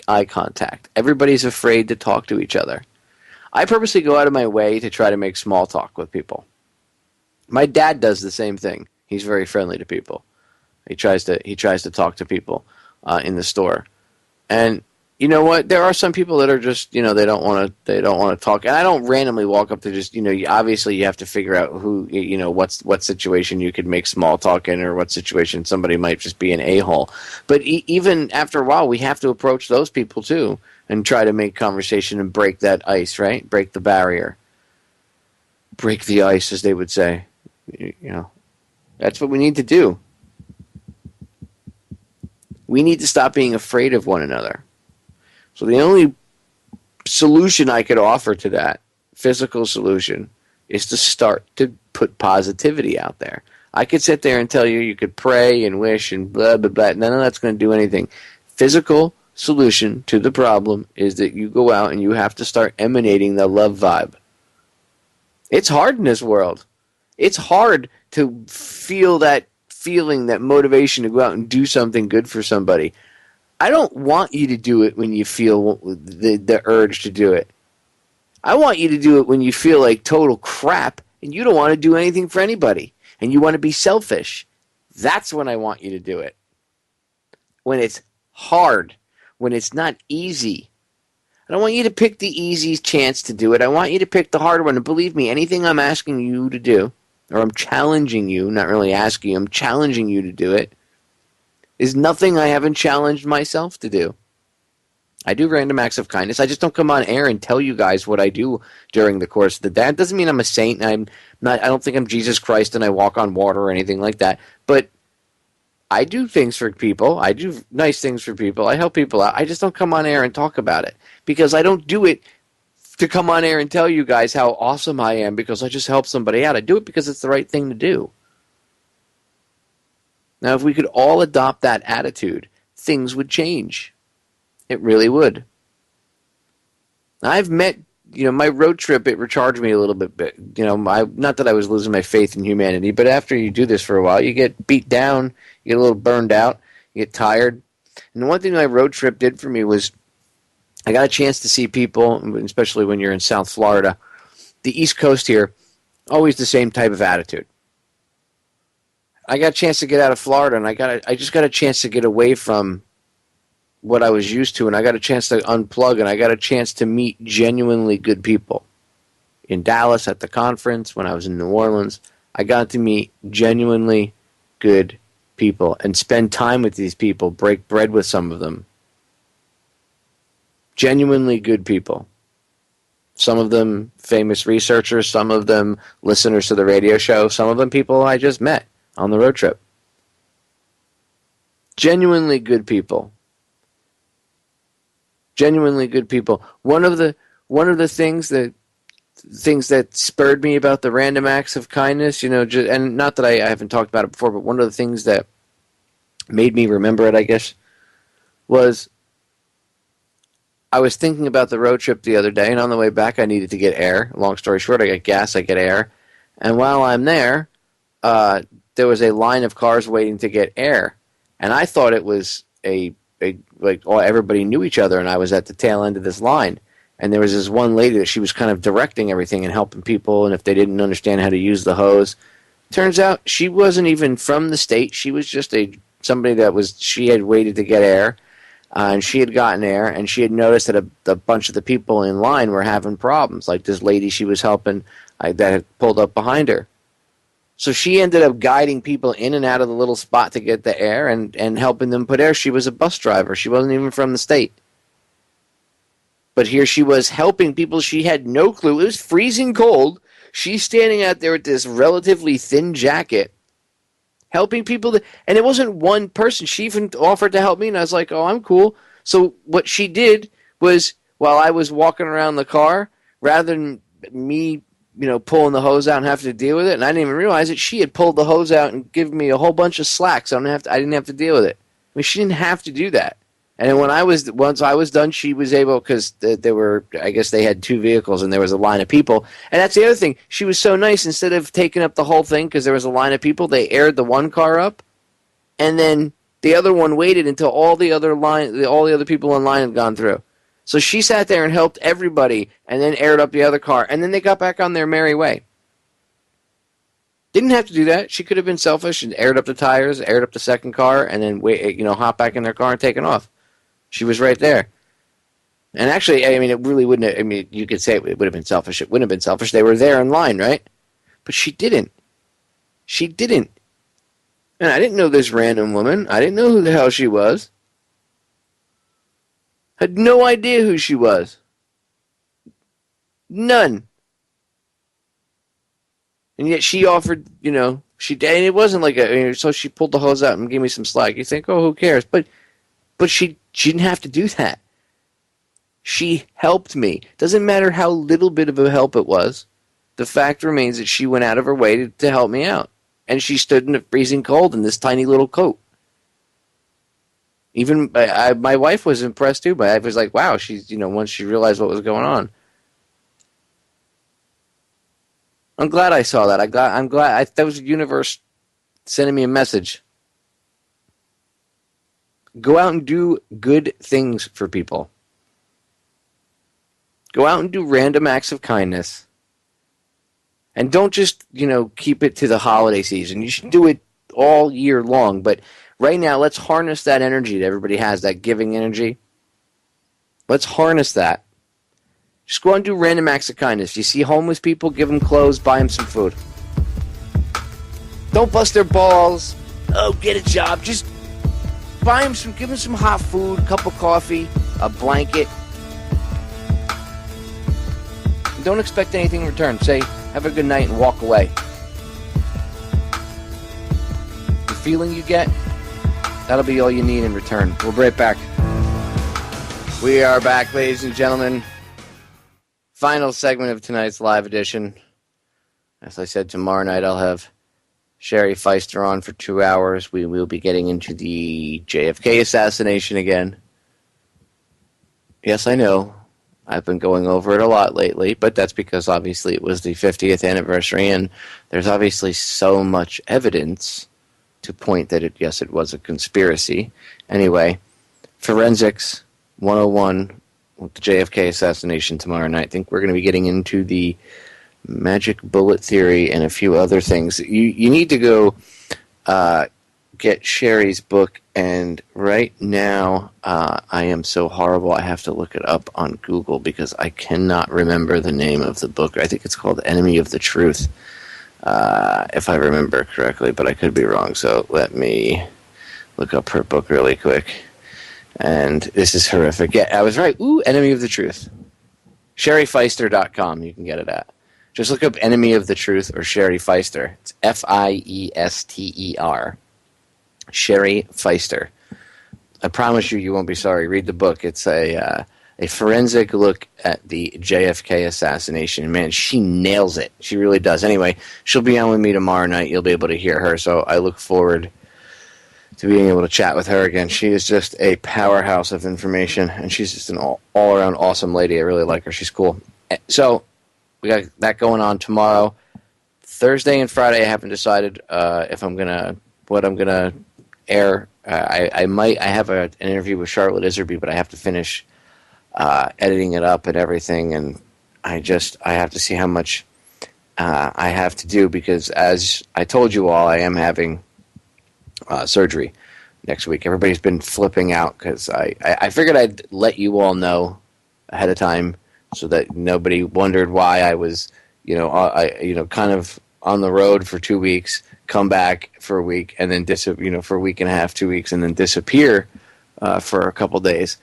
eye contact. Everybody's afraid to talk to each other. I purposely go out of my way to try to make small talk with people. My dad does the same thing. He's very friendly to people. He tries to talk to people in the store. And you know what? There are some people that are just, they don't want to talk. And I don't randomly walk up to just, obviously you have to figure out who, what situation you could make small talk in, or what situation somebody might just be an a-hole. But even after a while, we have to approach those people too and try to make conversation and break that ice, right? Break the barrier. Break the ice, as they would say. That's what we need to do. We need to stop being afraid of one another. So the only solution I could offer to that, physical solution, is to start to put positivity out there. I could sit there and tell you could pray and wish and blah, blah, blah. None of that's going to do anything. Physical solution to the problem is that you go out and you have to start emanating the love vibe. It's hard in this world. It's hard to feel that feeling, that motivation to go out and do something good for somebody. I don't want you to do it when you feel the urge to do it. I want you to do it when you feel like total crap and you don't want to do anything for anybody and you want to be selfish. That's when I want you to do it. When it's hard, when it's not easy. I don't want you to pick the easy chance to do it. I want you to pick the hard one. And believe me, anything I'm asking you to do, or I'm challenging you, not really asking you, I'm challenging you to do it, is nothing I haven't challenged myself to do. I do random acts of kindness. I just don't come on air and tell you guys what I do during the course of the day. That doesn't mean I'm a saint. I don't think I'm Jesus Christ and I walk on water or anything like that. But I do things for people. I do nice things for people. I help people out. I just don't come on air and talk about it. Because I don't do it to come on air and tell you guys how awesome I am because I just helped somebody out. I do it because it's the right thing to do. Now, if we could all adopt that attitude, things would change. It really would. I've met, my road trip, it recharged me a little bit. Not that I was losing my faith in humanity, but after you do this for a while, you get beat down, you get a little burned out, you get tired. And the one thing my road trip did for me was I got a chance to see people, especially when you're in South Florida, the East Coast here, always the same type of attitude. I got a chance to get out of Florida, and I just got a chance to get away from what I was used to, and I got a chance to unplug, and I got a chance to meet genuinely good people. In Dallas at the conference, when I was in New Orleans, I got to meet genuinely good people and spend time with these people, break bread with some of them. Genuinely good people. Some of them famous researchers, some of them listeners to the radio show, some of them people I just met on the road trip. Genuinely good people. Genuinely good people. One of the things that spurred me about the random acts of kindness, and not that I haven't talked about it before, but one of the things that made me remember it, I guess, was I was thinking about the road trip the other day, and on the way back I needed to get air. Long story short, I get gas, I get air. And while I'm there, there was a line of cars waiting to get air. And I thought it was everybody knew each other, and I was at the tail end of this line. And there was this one lady that she was kind of directing everything and helping people, and if they didn't understand how to use the hose. Turns out she wasn't even from the state. She was just somebody she had waited to get air, and she had gotten air, and she had noticed that a bunch of the people in line were having problems, like this lady she was helping that had pulled up behind her. So she ended up guiding people in and out of the little spot to get the air and helping them put air. She was a bus driver. She wasn't even from the state. But here she was helping people. She had no clue. It was freezing cold. She's standing out there with this relatively thin jacket, helping people. And it wasn't one person. She even offered to help me, and I was like, oh, I'm cool. So what she did was, while I was walking around the car, rather than me pulling the hose out and having to deal with it, and I didn't even realize it, she had pulled the hose out and given me a whole bunch of slack, so I didn't have to deal with it. I mean, she didn't have to do that. And then once I was done, she was able, because I guess they had two vehicles and there was a line of people. And that's the other thing. She was so nice. Instead of taking up the whole thing because there was a line of people, they aired the one car up, and then the other one waited until all the other people in line had gone through. So she sat there and helped everybody, and then aired up the other car, and then they got back on their merry way. Didn't have to do that. She could have been selfish and aired up the tires, aired up the second car, and then hop back in their car and taken off. She was right there. And actually, I mean, it really wouldn't have, I mean, you could say it would have been selfish. It wouldn't have been selfish. They were there in line, right? But she didn't. She didn't. And I didn't know this random woman. I didn't know who the hell she was. Had no idea who she was. None. And yet she offered, she did. And it wasn't like so she pulled the hose out and gave me some slack. You think, oh, who cares? But she didn't have to do that. She helped me. Doesn't matter how little bit of a help it was. The fact remains that she went out of her way to help me out. And she stood in the freezing cold in this tiny little coat. Even my wife was impressed too. My wife was like, wow, she's, once she realized what was going on. I'm glad I saw that. I'm glad that was the universe sending me a message. Go out and do good things for people. Go out and do random acts of kindness. And don't just, keep it to the holiday season. You should do it all year long. But right now, let's harness that energy that everybody has, that giving energy. Let's harness that. Just go out and do random acts of kindness. You see homeless people, give them clothes, buy them some food. Don't bust their balls. Oh, get a job. Just buy them give them some hot food, a cup of coffee, a blanket. Don't expect anything in return. Say, have a good night and walk away. The feeling you get, that'll be all you need in return. We'll be right back. We are back, ladies and gentlemen. Final segment of tonight's live edition. As I said, tomorrow night I'll have Sherry Feister on for 2 hours. We will be getting into the JFK assassination again. Yes, I know. I've been going over it a lot lately, but that's because obviously it was the 50th anniversary, and there's obviously so much evidence to point that it was a conspiracy. Anyway, Forensics 101 with the JFK assassination tomorrow night. I think we're going to be getting into the magic bullet theory and a few other things. You need to go get Sherry's book, and right now I am so horrible I have to look it up on Google because I cannot remember the name of the book. I think it's called Enemy of the Truth, if I remember correctly, but I could be wrong, so let me look up her book really quick. And this is horrific. Yeah, I was right. Ooh, Enemy of the Truth. SherryFeister.com, you can get it at. Just look up Enemy of the Truth or Sherry Feister. It's Feister. Sherry Feister. I promise you won't be sorry. Read the book. It's a forensic look at the JFK assassination. Man, she nails it. She really does. Anyway, she'll be on with me tomorrow night. You'll be able to hear her, so I look forward to being able to chat with her again. She is just a powerhouse of information, and she's just an all-around awesome lady. I really like her. She's cool. So we got that going on tomorrow. Thursday and Friday, I haven't decided what I'm gonna air. I have an interview with Charlotte Iserby, but I have to finish editing it up and everything, and I have to see how much I have to do because, as I told you all, I am having surgery next week. Everybody's been flipping out because I figured I'd let you all know ahead of time so that nobody wondered why I was, kind of on the road for 2 weeks, come back for a week, and then for a week and a half, 2 weeks, and then disappear for a couple days.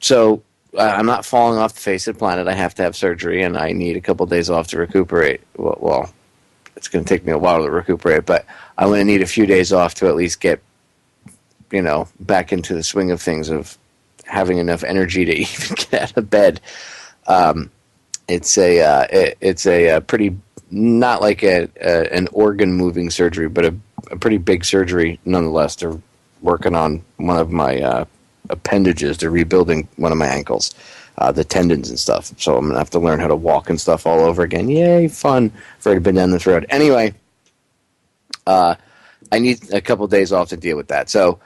So I'm not falling off the face of the planet. I have to have surgery, and I need a couple days off to recuperate. Well, it's going to take me a while to recuperate, but I'm going to need a few days off to at least get, back into the swing of things of having enough energy to even get out of bed. It's a pretty, not like an organ moving surgery, but a pretty big surgery nonetheless. They're working on one of my appendages. They're rebuilding one of my ankles, the tendons and stuff. So I'm going to have to learn how to walk and stuff all over again. Yay, fun. I've already been down this road. Anyway, I need a couple days off to deal with that. So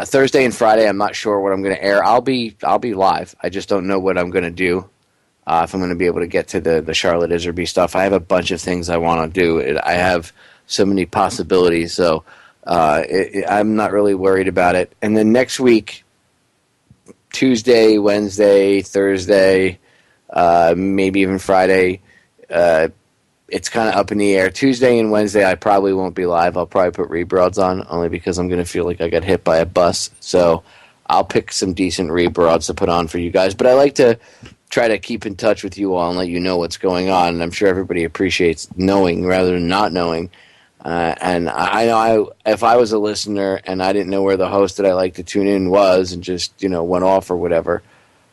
Thursday and Friday, I'm not sure what I'm going to air. I'll be live. I just don't know what I'm going to do. If I'm going to be able to get to the Charlotte Iserby stuff. I have a bunch of things I want to do. I have so many possibilities, so I'm not really worried about it. And then next week, Tuesday, Wednesday, Thursday, maybe even Friday, it's kind of up in the air. Tuesday and Wednesday, I probably won't be live. I'll probably put rebroads on, only because I'm going to feel like I got hit by a bus. So I'll pick some decent rebroads to put on for you guys. But I like to try to keep in touch with you all and let you know what's going on. And I'm sure everybody appreciates knowing rather than not knowing. And I know if I was a listener and I didn't know where the host that I like to tune in was and just, went off or whatever,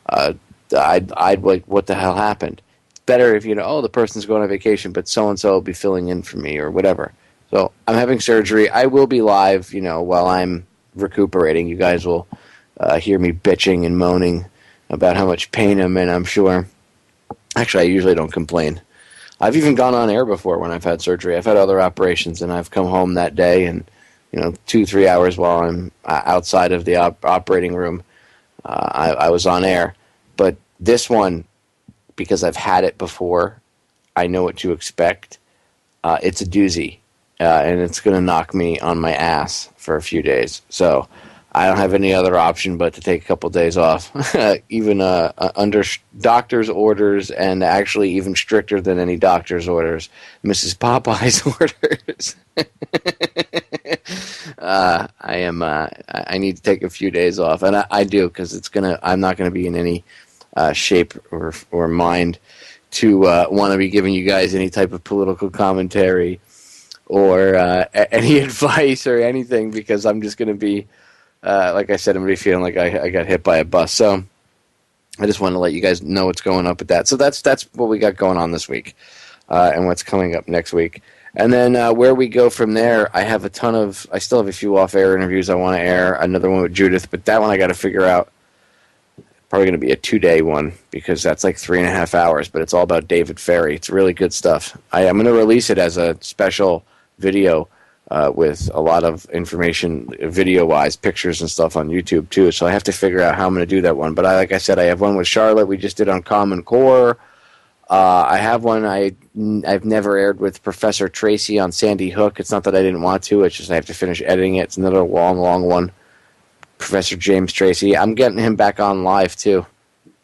I'd like, what the hell happened? It's better if the person's going on vacation, but so-and-so will be filling in for me or whatever. So I'm having surgery. I will be live, while I'm recuperating. You guys will hear me bitching and moaning about how much pain I'm in, I'm sure. Actually, I usually don't complain. I've even gone on air before when I've had surgery. I've had other operations, and I've come home that day and, 2-3 hours while I'm outside of the operating room, I was on air. But this one, because I've had it before, I know what to expect. It's a doozy, and it's going to knock me on my ass for a few days. So I don't have any other option but to take a couple days off, even under doctor's orders, and actually even stricter than any doctor's orders, Mrs. Popeye's orders. I need to take a few days off, and I do, because I'm not gonna be in any shape or mind to want to be giving you guys any type of political commentary or any advice or anything, because I'm just gonna be. Like I said, I'm really feeling like I got hit by a bus. So I just want to let you guys know what's going up with that. So that's what we got going on this week and what's coming up next week. And then where we go from there, I still have a few off-air interviews I want to air. Another one with Judith, but that one I got to figure out. Probably going to be a 2-day one because that's like 3.5 hours, but it's all about David Ferry. It's really good stuff. I'm going to release it as a special video with a lot of information, video-wise, pictures and stuff on YouTube, too. So I have to figure out how I'm going to do that one. But like I said, I have one with Charlotte we just did on Common Core. I have one I've never aired with Professor Tracy on Sandy Hook. It's not that I didn't want to. It's just I have to finish editing it. It's another long one. Professor James Tracy. I'm getting him back on live, too.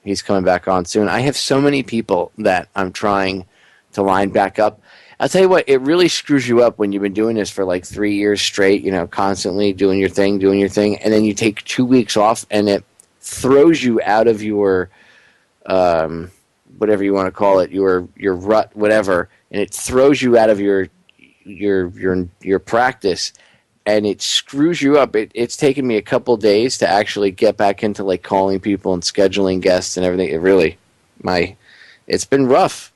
He's coming back on soon. I have so many people that I'm trying to line back up. I'll tell you what, it really screws you up when you've been doing this for like 3 years straight, constantly doing your thing, and then you take 2 weeks off, and it throws you out of your, whatever you want to call it, your rut, whatever, and it throws you out of your practice, and it screws you up. It's taken me a couple days to actually get back into like calling people and scheduling guests and everything. It's been rough.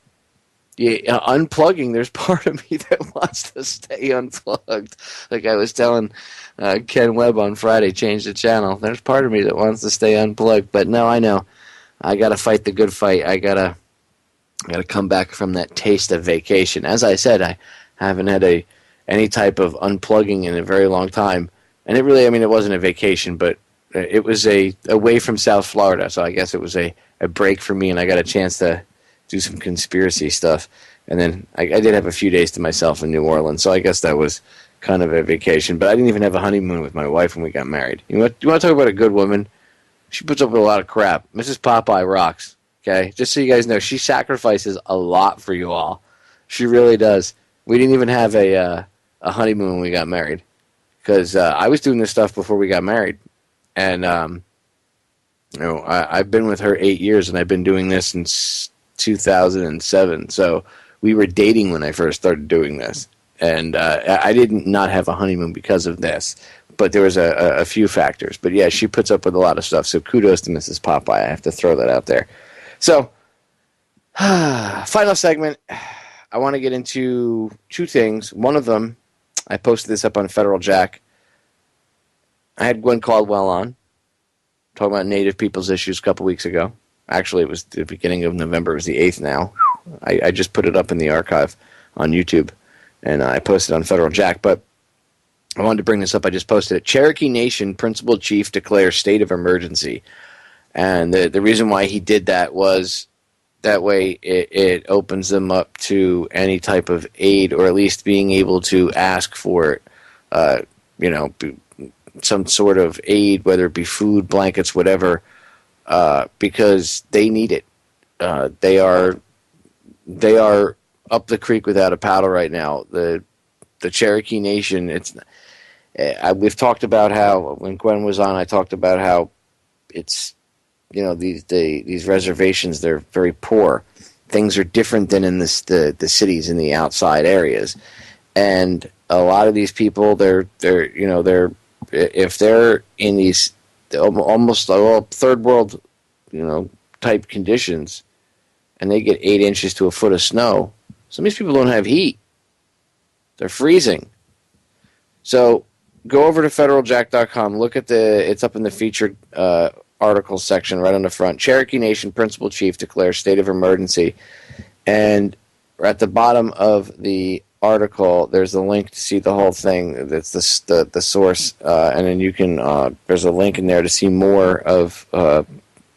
Yeah, unplugging, there's part of me that wants to stay unplugged. Like I was telling Ken Webb on Friday, change the channel. There's part of me that wants to stay unplugged. But no, I know. I got to fight the good fight. I gotta come back from that taste of vacation. As I said, I haven't had any type of unplugging in a very long time. And it wasn't a vacation, but it was away from South Florida. So I guess it was a break for me, and I got a chance to do some conspiracy stuff. And then I did have a few days to myself in New Orleans, so I guess that was kind of a vacation. But I didn't even have a honeymoon with my wife when we got married. You want to talk about a good woman? She puts up with a lot of crap. Mrs. Popeye rocks, okay? Just so you guys know, she sacrifices a lot for you all. She really does. We didn't even have a honeymoon when we got married because I was doing this stuff before we got married. And, I've been with her 8 years, and I've been doing this since 2007. So we were dating when I first started doing this. And I didn't not have a honeymoon because of this. But there was a few factors. But yeah, she puts up with a lot of stuff. So kudos to Mrs. Popeye. I have to throw that out there. So, final segment. I want to get into two things. One of them, I posted this up on Federal Jack. I had Gwen Caldwell on, talking about Native people's issues a couple weeks ago. Actually, it was the beginning of November. It was the 8th now. I just put it up in the archive on YouTube, and I posted on Federal Jack. But I wanted to bring this up. I just posted it. Cherokee Nation Principal Chief declares state of emergency. And the reason why he did that was that way it opens them up to any type of aid, or at least being able to ask for some sort of aid, whether it be food, blankets, whatever, because they need it. They are up the creek without a paddle right now. The Cherokee Nation, we've talked about how, when Gwen was on, I talked about how it's, these reservations, they're very poor. Things are different than in the cities, in the outside areas. And a lot of these people, they're if they're in these almost third world, type conditions, and they get 8 inches to a foot of snow, some of these people don't have heat. They're freezing. So go over to federaljack.com. Look at it's up in the featured article section right on the front. Cherokee Nation Principal Chief declares state of emergency. And at the bottom of the article, there's a link to see the whole thing. That's the source. And then you can, there's a link in there to see more of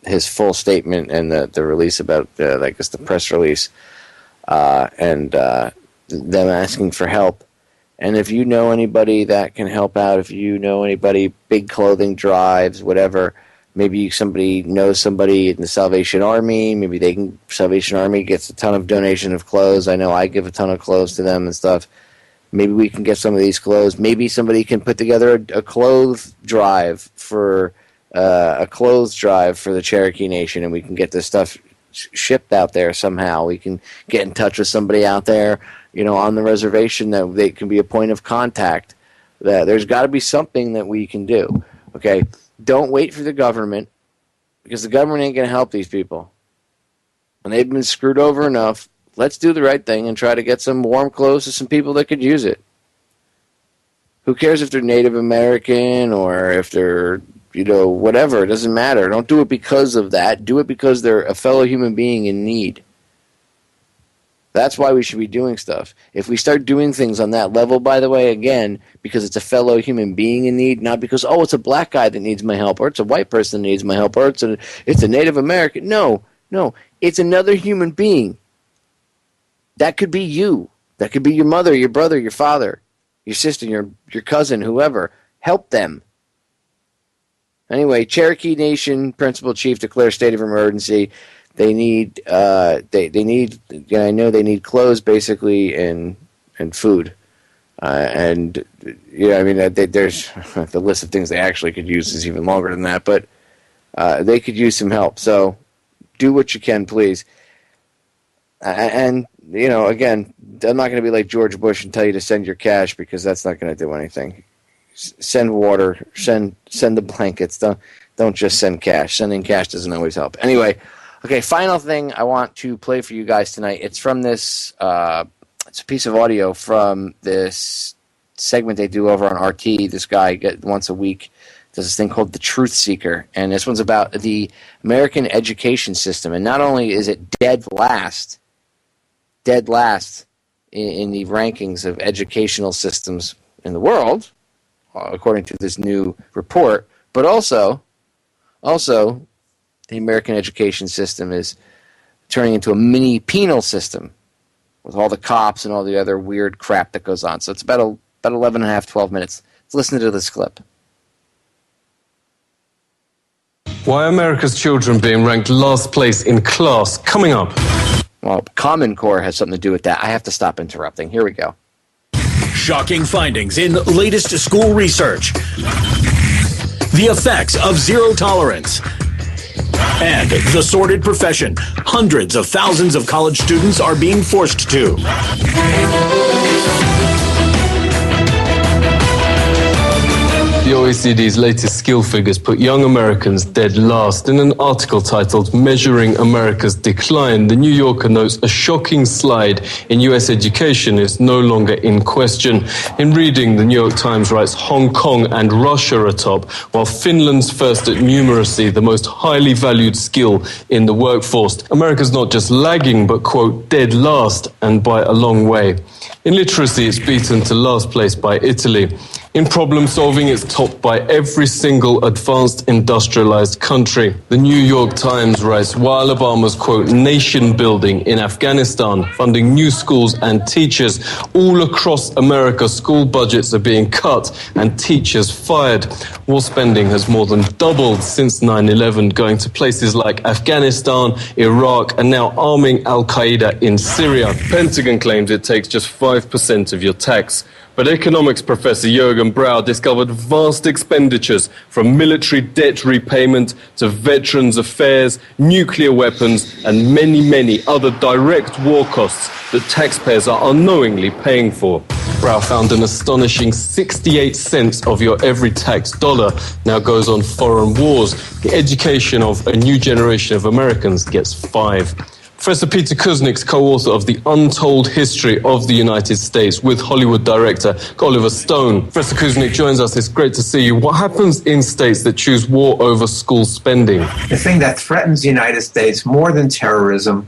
his full statement and the release about, I guess, the press release, and them asking for help. And if you know anybody that can help out, if you know anybody, big clothing drives, whatever, maybe somebody knows somebody in the Salvation Army, maybe Salvation Army gets a ton of donation of clothes. I know I give a ton of clothes to them and stuff. Maybe we can get some of these clothes. Maybe somebody can put together a clothes drive for the Cherokee Nation, and we can get this stuff shipped out there somehow. We can get in touch with somebody out there, on the reservation, that they can be a point of contact. That there's got to be something that we can do. Okay, don't wait for the government, because the government ain't going to help these people, and they've been screwed over enough. Let's do the right thing and try to get some warm clothes to some people that could use it. Who cares if they're Native American or if they're, whatever. It doesn't matter. Don't do it because of that. Do it because they're a fellow human being in need. That's why we should be doing stuff. If we start doing things on that level, by the way, again, because it's a fellow human being in need, not because, it's a black guy that needs my help, or it's a white person that needs my help, or it's a Native American. No. It's another human being. That could be you. That could be your mother, your brother, your father, your sister, your cousin, whoever. Help them. Anyway, Cherokee Nation Principal Chief declares state of emergency. They need, they need. I know they need clothes, basically, and food, and I mean, there's the list of things they actually could use is even longer than that, but they could use some help. So, do what you can, please. And again, I'm not going to be like George Bush and tell you to send your cash, because that's not going to do anything. Send water, send the blankets. Don't just send cash. Sending cash doesn't always help. Anyway. Okay, final thing I want to play for you guys tonight. It's from this, it's a piece of audio from this segment they do over on RT. This guy, once a week, does this thing called The Truth Seeker. And this one's about the American education system. And not only is it dead last in the rankings of educational systems in the world, according to this new report, but also the American education system is turning into a mini penal system with all the cops and all the other weird crap that goes on. So it's about 11 and a half, 12 minutes. Let's listen to this clip. Why are America's children being ranked last place in class? Coming up. Well, Common Core has something to do with that. I have to stop interrupting. Here we go. Shocking findings in latest school research. The effects of zero tolerance. And the sordid profession. Hundreds of thousands of college students are being forced to. The OECD's latest skill figures put young Americans dead last. In an article titled Measuring America's Decline, The New Yorker notes a shocking slide in U.S. education is no longer in question. In reading, The New York Times writes Hong Kong and Russia are top, while Finland's first at numeracy, the most highly valued skill in the workforce. America's not just lagging, but, quote, dead last, and by a long way. In literacy, it's beaten to last place by Italy. In problem solving, it's topped by every single advanced industrialized country. The New York Times writes, while Obama's, quote, nation building in Afghanistan, funding new schools and teachers, all across America, school budgets are being cut and teachers fired. War spending has more than doubled since 9/11, going to places like Afghanistan, Iraq, and now arming Al-Qaeda in Syria. Pentagon claims it takes just 5% of your tax. But economics professor Jürgen Brau discovered vast expenditures from military debt repayment to veterans affairs, nuclear weapons, and many, many other direct war costs that taxpayers are unknowingly paying for. Brau found an astonishing 68 cents of your every tax dollar now goes on foreign wars. The education of a new generation of Americans gets 5. Professor Peter Kuznick's co-author of The Untold History of the United States with Hollywood director Oliver Stone. Professor Kuznick joins us. It's great to see you. What happens in states that choose war over school spending? The thing that threatens the United States more than terrorism,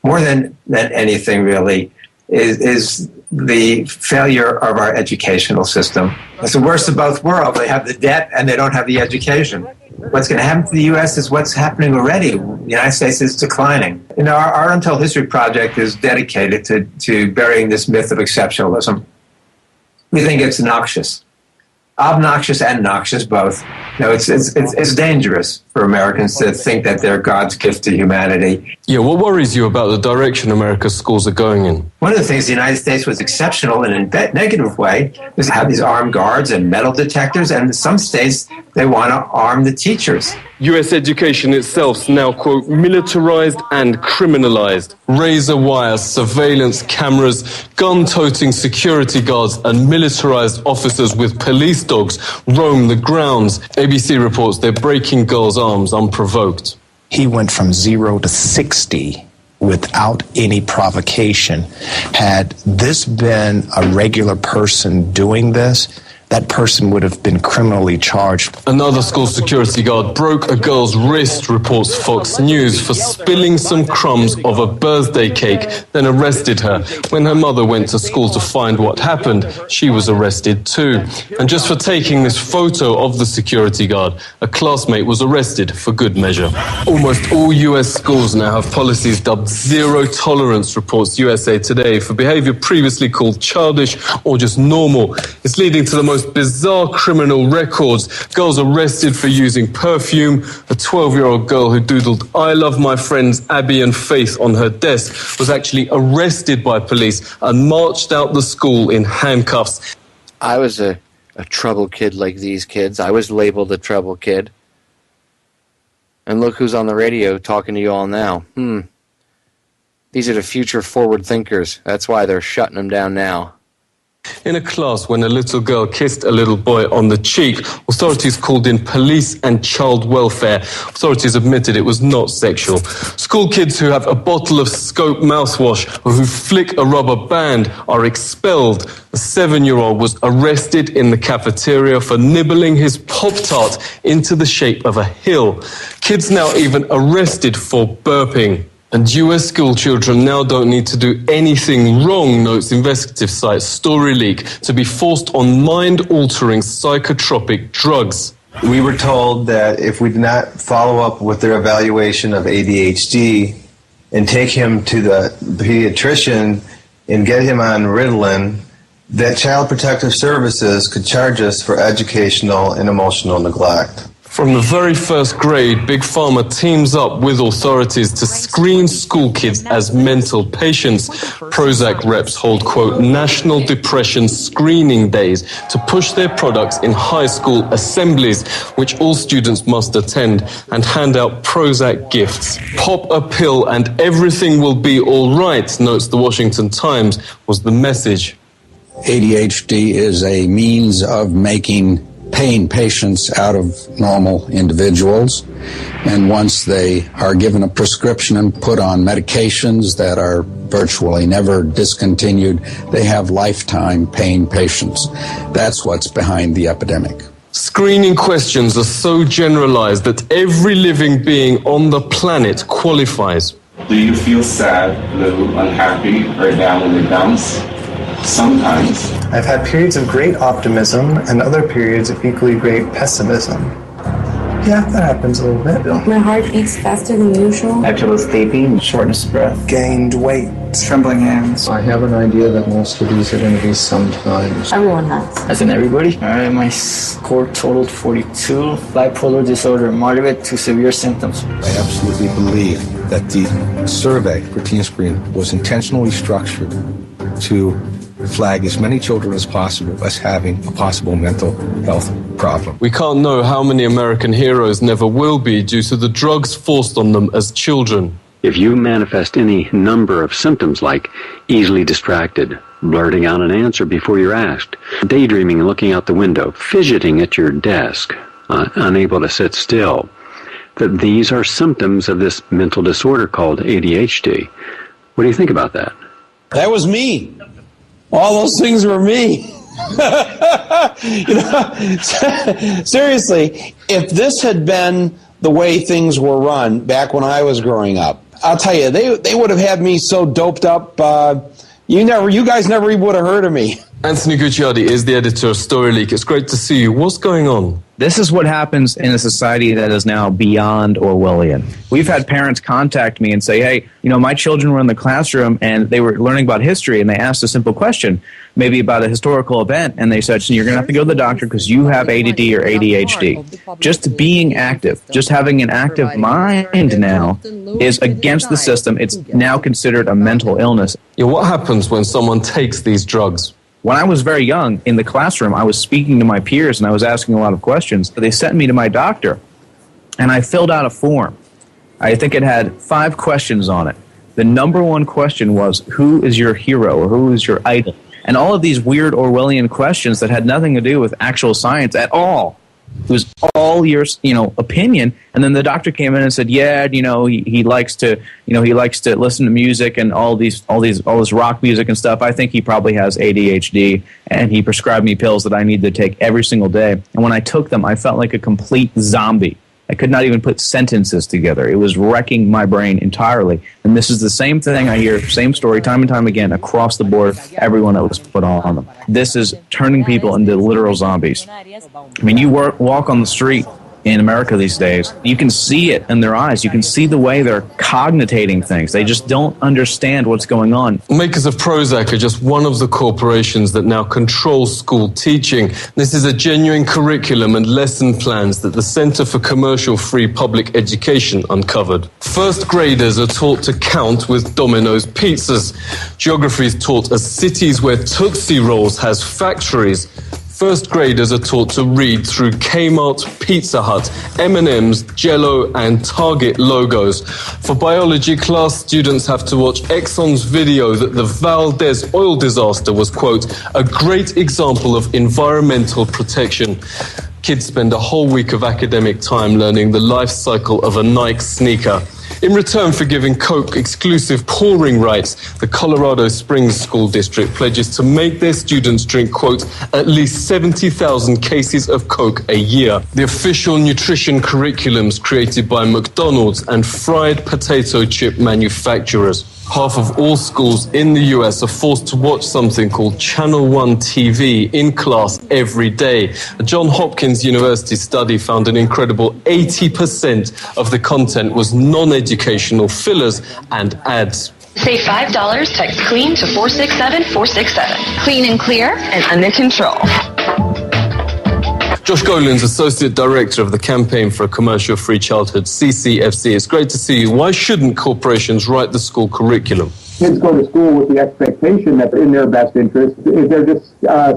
more than anything really, is the failure of our educational system. It's the worst of both worlds. They have the debt and they don't have the education. What's going to happen to the U.S. is what's happening already. The United States is declining. You know, our Untold History Project is dedicated to burying this myth of exceptionalism. We think it's noxious. Obnoxious and noxious both. You know, it's dangerous for Americans to think that they're God's gift to humanity. Yeah, what worries you about the direction America's schools are going in? One of the things the United States was exceptional in a negative way is to have these armed guards and metal detectors, and in some states they want to arm the teachers. U.S. education itself's now, quote, militarized and criminalized. Razor wires, surveillance cameras, gun-toting security guards and militarized officers with police dogs roam the grounds. ABC reports they're breaking girls' arms unprovoked. He went from 0 to 60 without any provocation. Had this been a regular person doing this, that person would have been criminally charged. Another school security guard broke a girl's wrist, reports Fox News, for spilling some crumbs of a birthday cake, then arrested her. When her mother went to school to find what happened, she was arrested too. And just for taking this photo of the security guard, a classmate was arrested for good measure. Almost all US schools now have policies dubbed zero tolerance, reports USA Today, for behavior previously called childish or just normal. It's leading to the most bizarre criminal records. Girls arrested for using perfume. A 12-year-old girl who doodled "I love my friends Abby and Faith" on her desk was actually arrested by police and marched out the school in handcuffs. I was a trouble kid like these kids. I was labeled a trouble kid. And look who's on the radio talking to you all now. These are the future forward thinkers. That's why they're shutting them down now. In a class, when a little girl kissed a little boy on the cheek, authorities called in police and child welfare. Authorities admitted it was not sexual. School kids who have a bottle of Scope mouthwash or who flick a rubber band are expelled. A 7-year-old was arrested in the cafeteria for nibbling his Pop-Tart into the shape of a hill. Kids now even arrested for burping. And US school children now don't need to do anything wrong, notes investigative site StoryLeak, to be forced on mind-altering psychotropic drugs. We were told that if we did not follow up with their evaluation of ADHD and take him to the pediatrician and get him on Ritalin, that Child Protective Services could charge us for educational and emotional neglect. From the very first grade, Big Pharma teams up with authorities to screen school kids as mental patients. Prozac reps hold, quote, National Depression Screening Days to push their products in high school assemblies, which all students must attend, and hand out Prozac gifts. Pop a pill and everything will be all right, notes the Washington Times, was the message. ADHD is a means of making pain patients out of normal individuals, and once they are given a prescription and put on medications that are virtually never discontinued, they have lifetime pain patients. That's what's behind the epidemic. Screening questions are so generalized that every living being on the planet qualifies. Do you feel sad, blue, unhappy, or down in the dumps? Sometimes. I've had periods of great optimism and other periods of equally great pessimism. Yeah, that happens a little bit. My heart beats faster than usual. I feel sleepy, shortness of breath, gained weight, trembling hands. I have an idea that most of these are going to be sometimes. Everyone has. As in everybody? Alright, my score totaled 42. Bipolar disorder, moderate to severe symptoms. I absolutely believe that the survey for Teen Screen was intentionally structured to flag as many children as possible as having a possible mental health problem. We can't know how many American heroes never will be due to the drugs forced on them as children. If you manifest any number of symptoms like easily distracted, blurting out an answer before you're asked, daydreaming and looking out the window, fidgeting at your desk, unable to sit still, that these are symptoms of this mental disorder called ADHD. What do you think about that? That was me. All those things were me. Seriously, if this had been the way things were run back when I was growing up, I'll tell you, they would have had me so doped up, you guys never even would have heard of me. Anthony Gucciardi is the editor of StoryLeak. It's great to see you. What's going on? This is what happens in a society that is now beyond Orwellian. We've had parents contact me and say, hey, my children were in the classroom and they were learning about history and they asked a simple question, maybe about a historical event, and they said, so you're going to have to go to the doctor because you have ADD or ADHD. Just being active, just having an active mind now is against the system. It's now considered a mental illness. What happens when someone takes these drugs? When I was very young, in the classroom, I was speaking to my peers and I was asking a lot of questions. They sent me to my doctor, and I filled out a form. I think it had 5 questions on it. The number one question was, who is your hero or who is your idol? And all of these weird Orwellian questions that had nothing to do with actual science at all. It was all your, opinion. And then the doctor came in and said, yeah, he likes to listen to music and all this rock music and stuff. I think he probably has ADHD, and he prescribed me pills that I need to take every single day. And when I took them, I felt like a complete zombie. I could not even put sentences together. It was wrecking my brain entirely. And this is the same thing I hear, same story, time and time again, across the board, everyone that was put on them. This is turning people into literal zombies. I mean, you walk on the street in America these days, you can see it in their eyes. You can see the way they're cogitating things. They just don't understand what's going on. Makers of Prozac are just one of the corporations that now control school teaching. This is a genuine curriculum and lesson plans that the Center for Commercial Free Public Education uncovered. First graders are taught to count with Domino's pizzas. Geography is taught as cities where Tootsie Rolls has factories. First graders are taught to read through Kmart, Pizza Hut, M&M's, Jell-O and Target logos. For biology class, students have to watch Exxon's video that the Valdez oil disaster was, quote, a great example of environmental protection. Kids spend a whole week of academic time learning the life cycle of a Nike sneaker. In return for giving Coke exclusive pouring rights, the Colorado Springs School District pledges to make their students drink, quote, at least 70,000 cases of Coke a year. The official nutrition curriculums created by McDonald's and fried potato chip manufacturers. Half of all schools in the US are forced to watch something called Channel 1 TV in class every day. A Johns Hopkins University study found an incredible 80% of the content was non-educational fillers and ads. Save $5, text CLEAN to 467-467. Clean and clear and under control. Josh Golin's Associate Director of the Campaign for a Commercial-Free Childhood, CCFC. It's great to see you. Why shouldn't corporations write the school curriculum? Kids go to school with the expectation that in their best interest, if they're just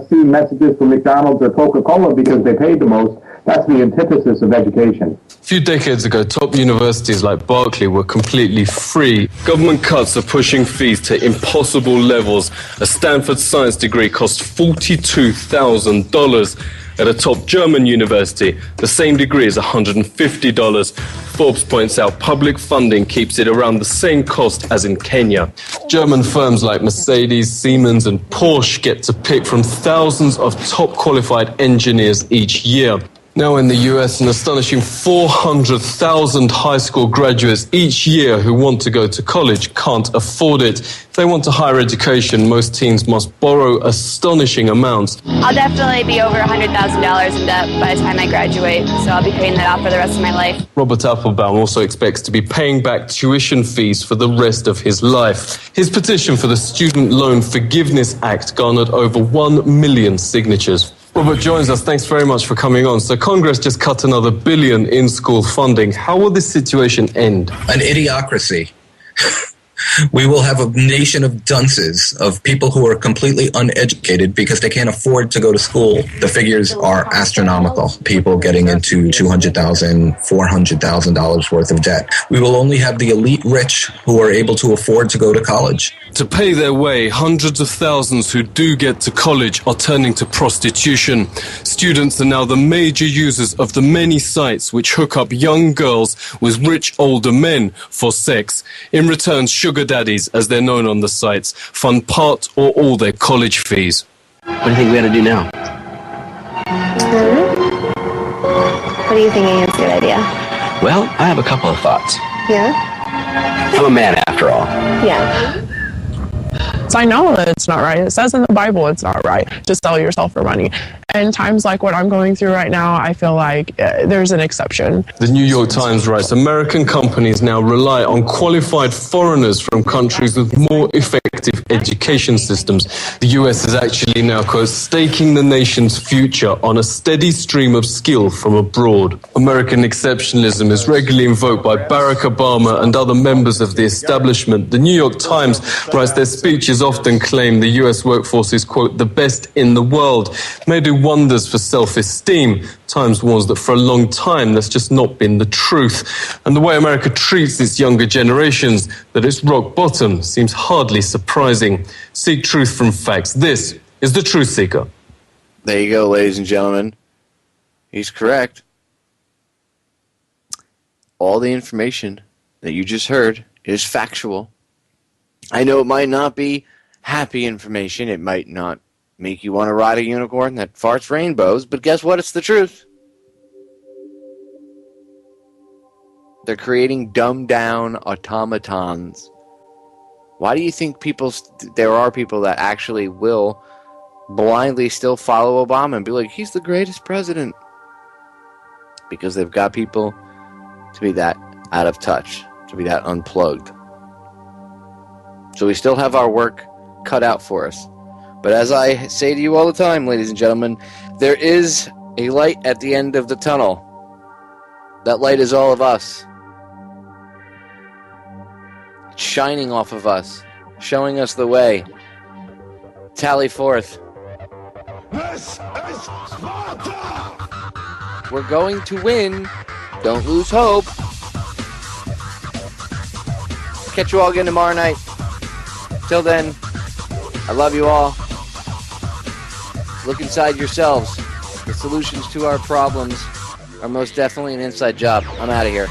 seeing messages from McDonald's or Coca-Cola because they paid the most, that's the antithesis of education. A few decades ago, top universities like Berkeley were completely free. Government cuts are pushing fees to impossible levels. A Stanford science degree costs $42,000. At a top German university, the same degree is $150. Forbes points out public funding keeps it around the same cost as in Kenya. German firms like Mercedes, Siemens and Porsche get to pick from thousands of top qualified engineers each year. Now in the US, an astonishing 400,000 high school graduates each year who want to go to college can't afford it. If they want a higher education, most teens must borrow astonishing amounts. I'll definitely be over $100,000 in debt by the time I graduate, so I'll be paying that off for the rest of my life. Robert Applebaum also expects to be paying back tuition fees for the rest of his life. His petition for the Student Loan Forgiveness Act garnered over 1 million signatures. Robert joins us. Thanks very much for coming on. So Congress just cut another $1 billion in school funding. How will this situation end? An idiocracy. We will have a nation of dunces, of people who are completely uneducated because they can't afford to go to school. The figures are astronomical. People getting into $200,000, $400,000 worth of debt. We will only have the elite rich who are able to afford to go to college. To pay their way, hundreds of thousands who do get to college are turning to prostitution. Students are now the major users of the many sites which hook up young girls with rich older men for sex. In return, sugar daddies, as they're known on the sites, fund part or all their college fees. What do you think we ought to do now? What are you thinking is a good idea? Well, I have a couple of thoughts. Yeah? I'm a man after all. Yeah. So I know that it's not right. It says in the Bible it's not right to sell yourself for money. And times like what I'm going through right now, I feel like there's an exception. The New York Times writes, American companies now rely on qualified foreigners from countries with more effective education systems. The US is actually now, quote, staking the nation's future on a steady stream of skill from abroad. American exceptionalism is regularly invoked by Barack Obama and other members of the establishment. The New York Times writes their speeches often claim the US workforce is, quote, the best in the world. May do wonders for self-esteem. Times warns that for a long time that's just not been the truth. And the way America treats its younger generations, that it's rock bottom, seems hardly surprising. Seek truth from facts. This is The Truth Seeker. There you go, ladies and gentlemen. He's correct. All the information that you just heard is factual. I know it might not be happy information. It might not make you want to ride a unicorn that farts rainbows, but guess what? It's the truth. They're creating dumbed-down automatons. Why do you think there are people that actually will blindly still follow Obama and be like, he's the greatest president? Because they've got people to be that out of touch, to be that unplugged. So we still have our work cut out for us. But as I say to you all the time, ladies and gentlemen, there is a light at the end of the tunnel. That light is all of us. It's shining off of us, showing us the way. Tally forth. This is Sparta! We're going to win. Don't lose hope. Catch you all again tomorrow night. Till then, I love you all. Look inside yourselves. The solutions to our problems are most definitely an inside job. I'm out of here.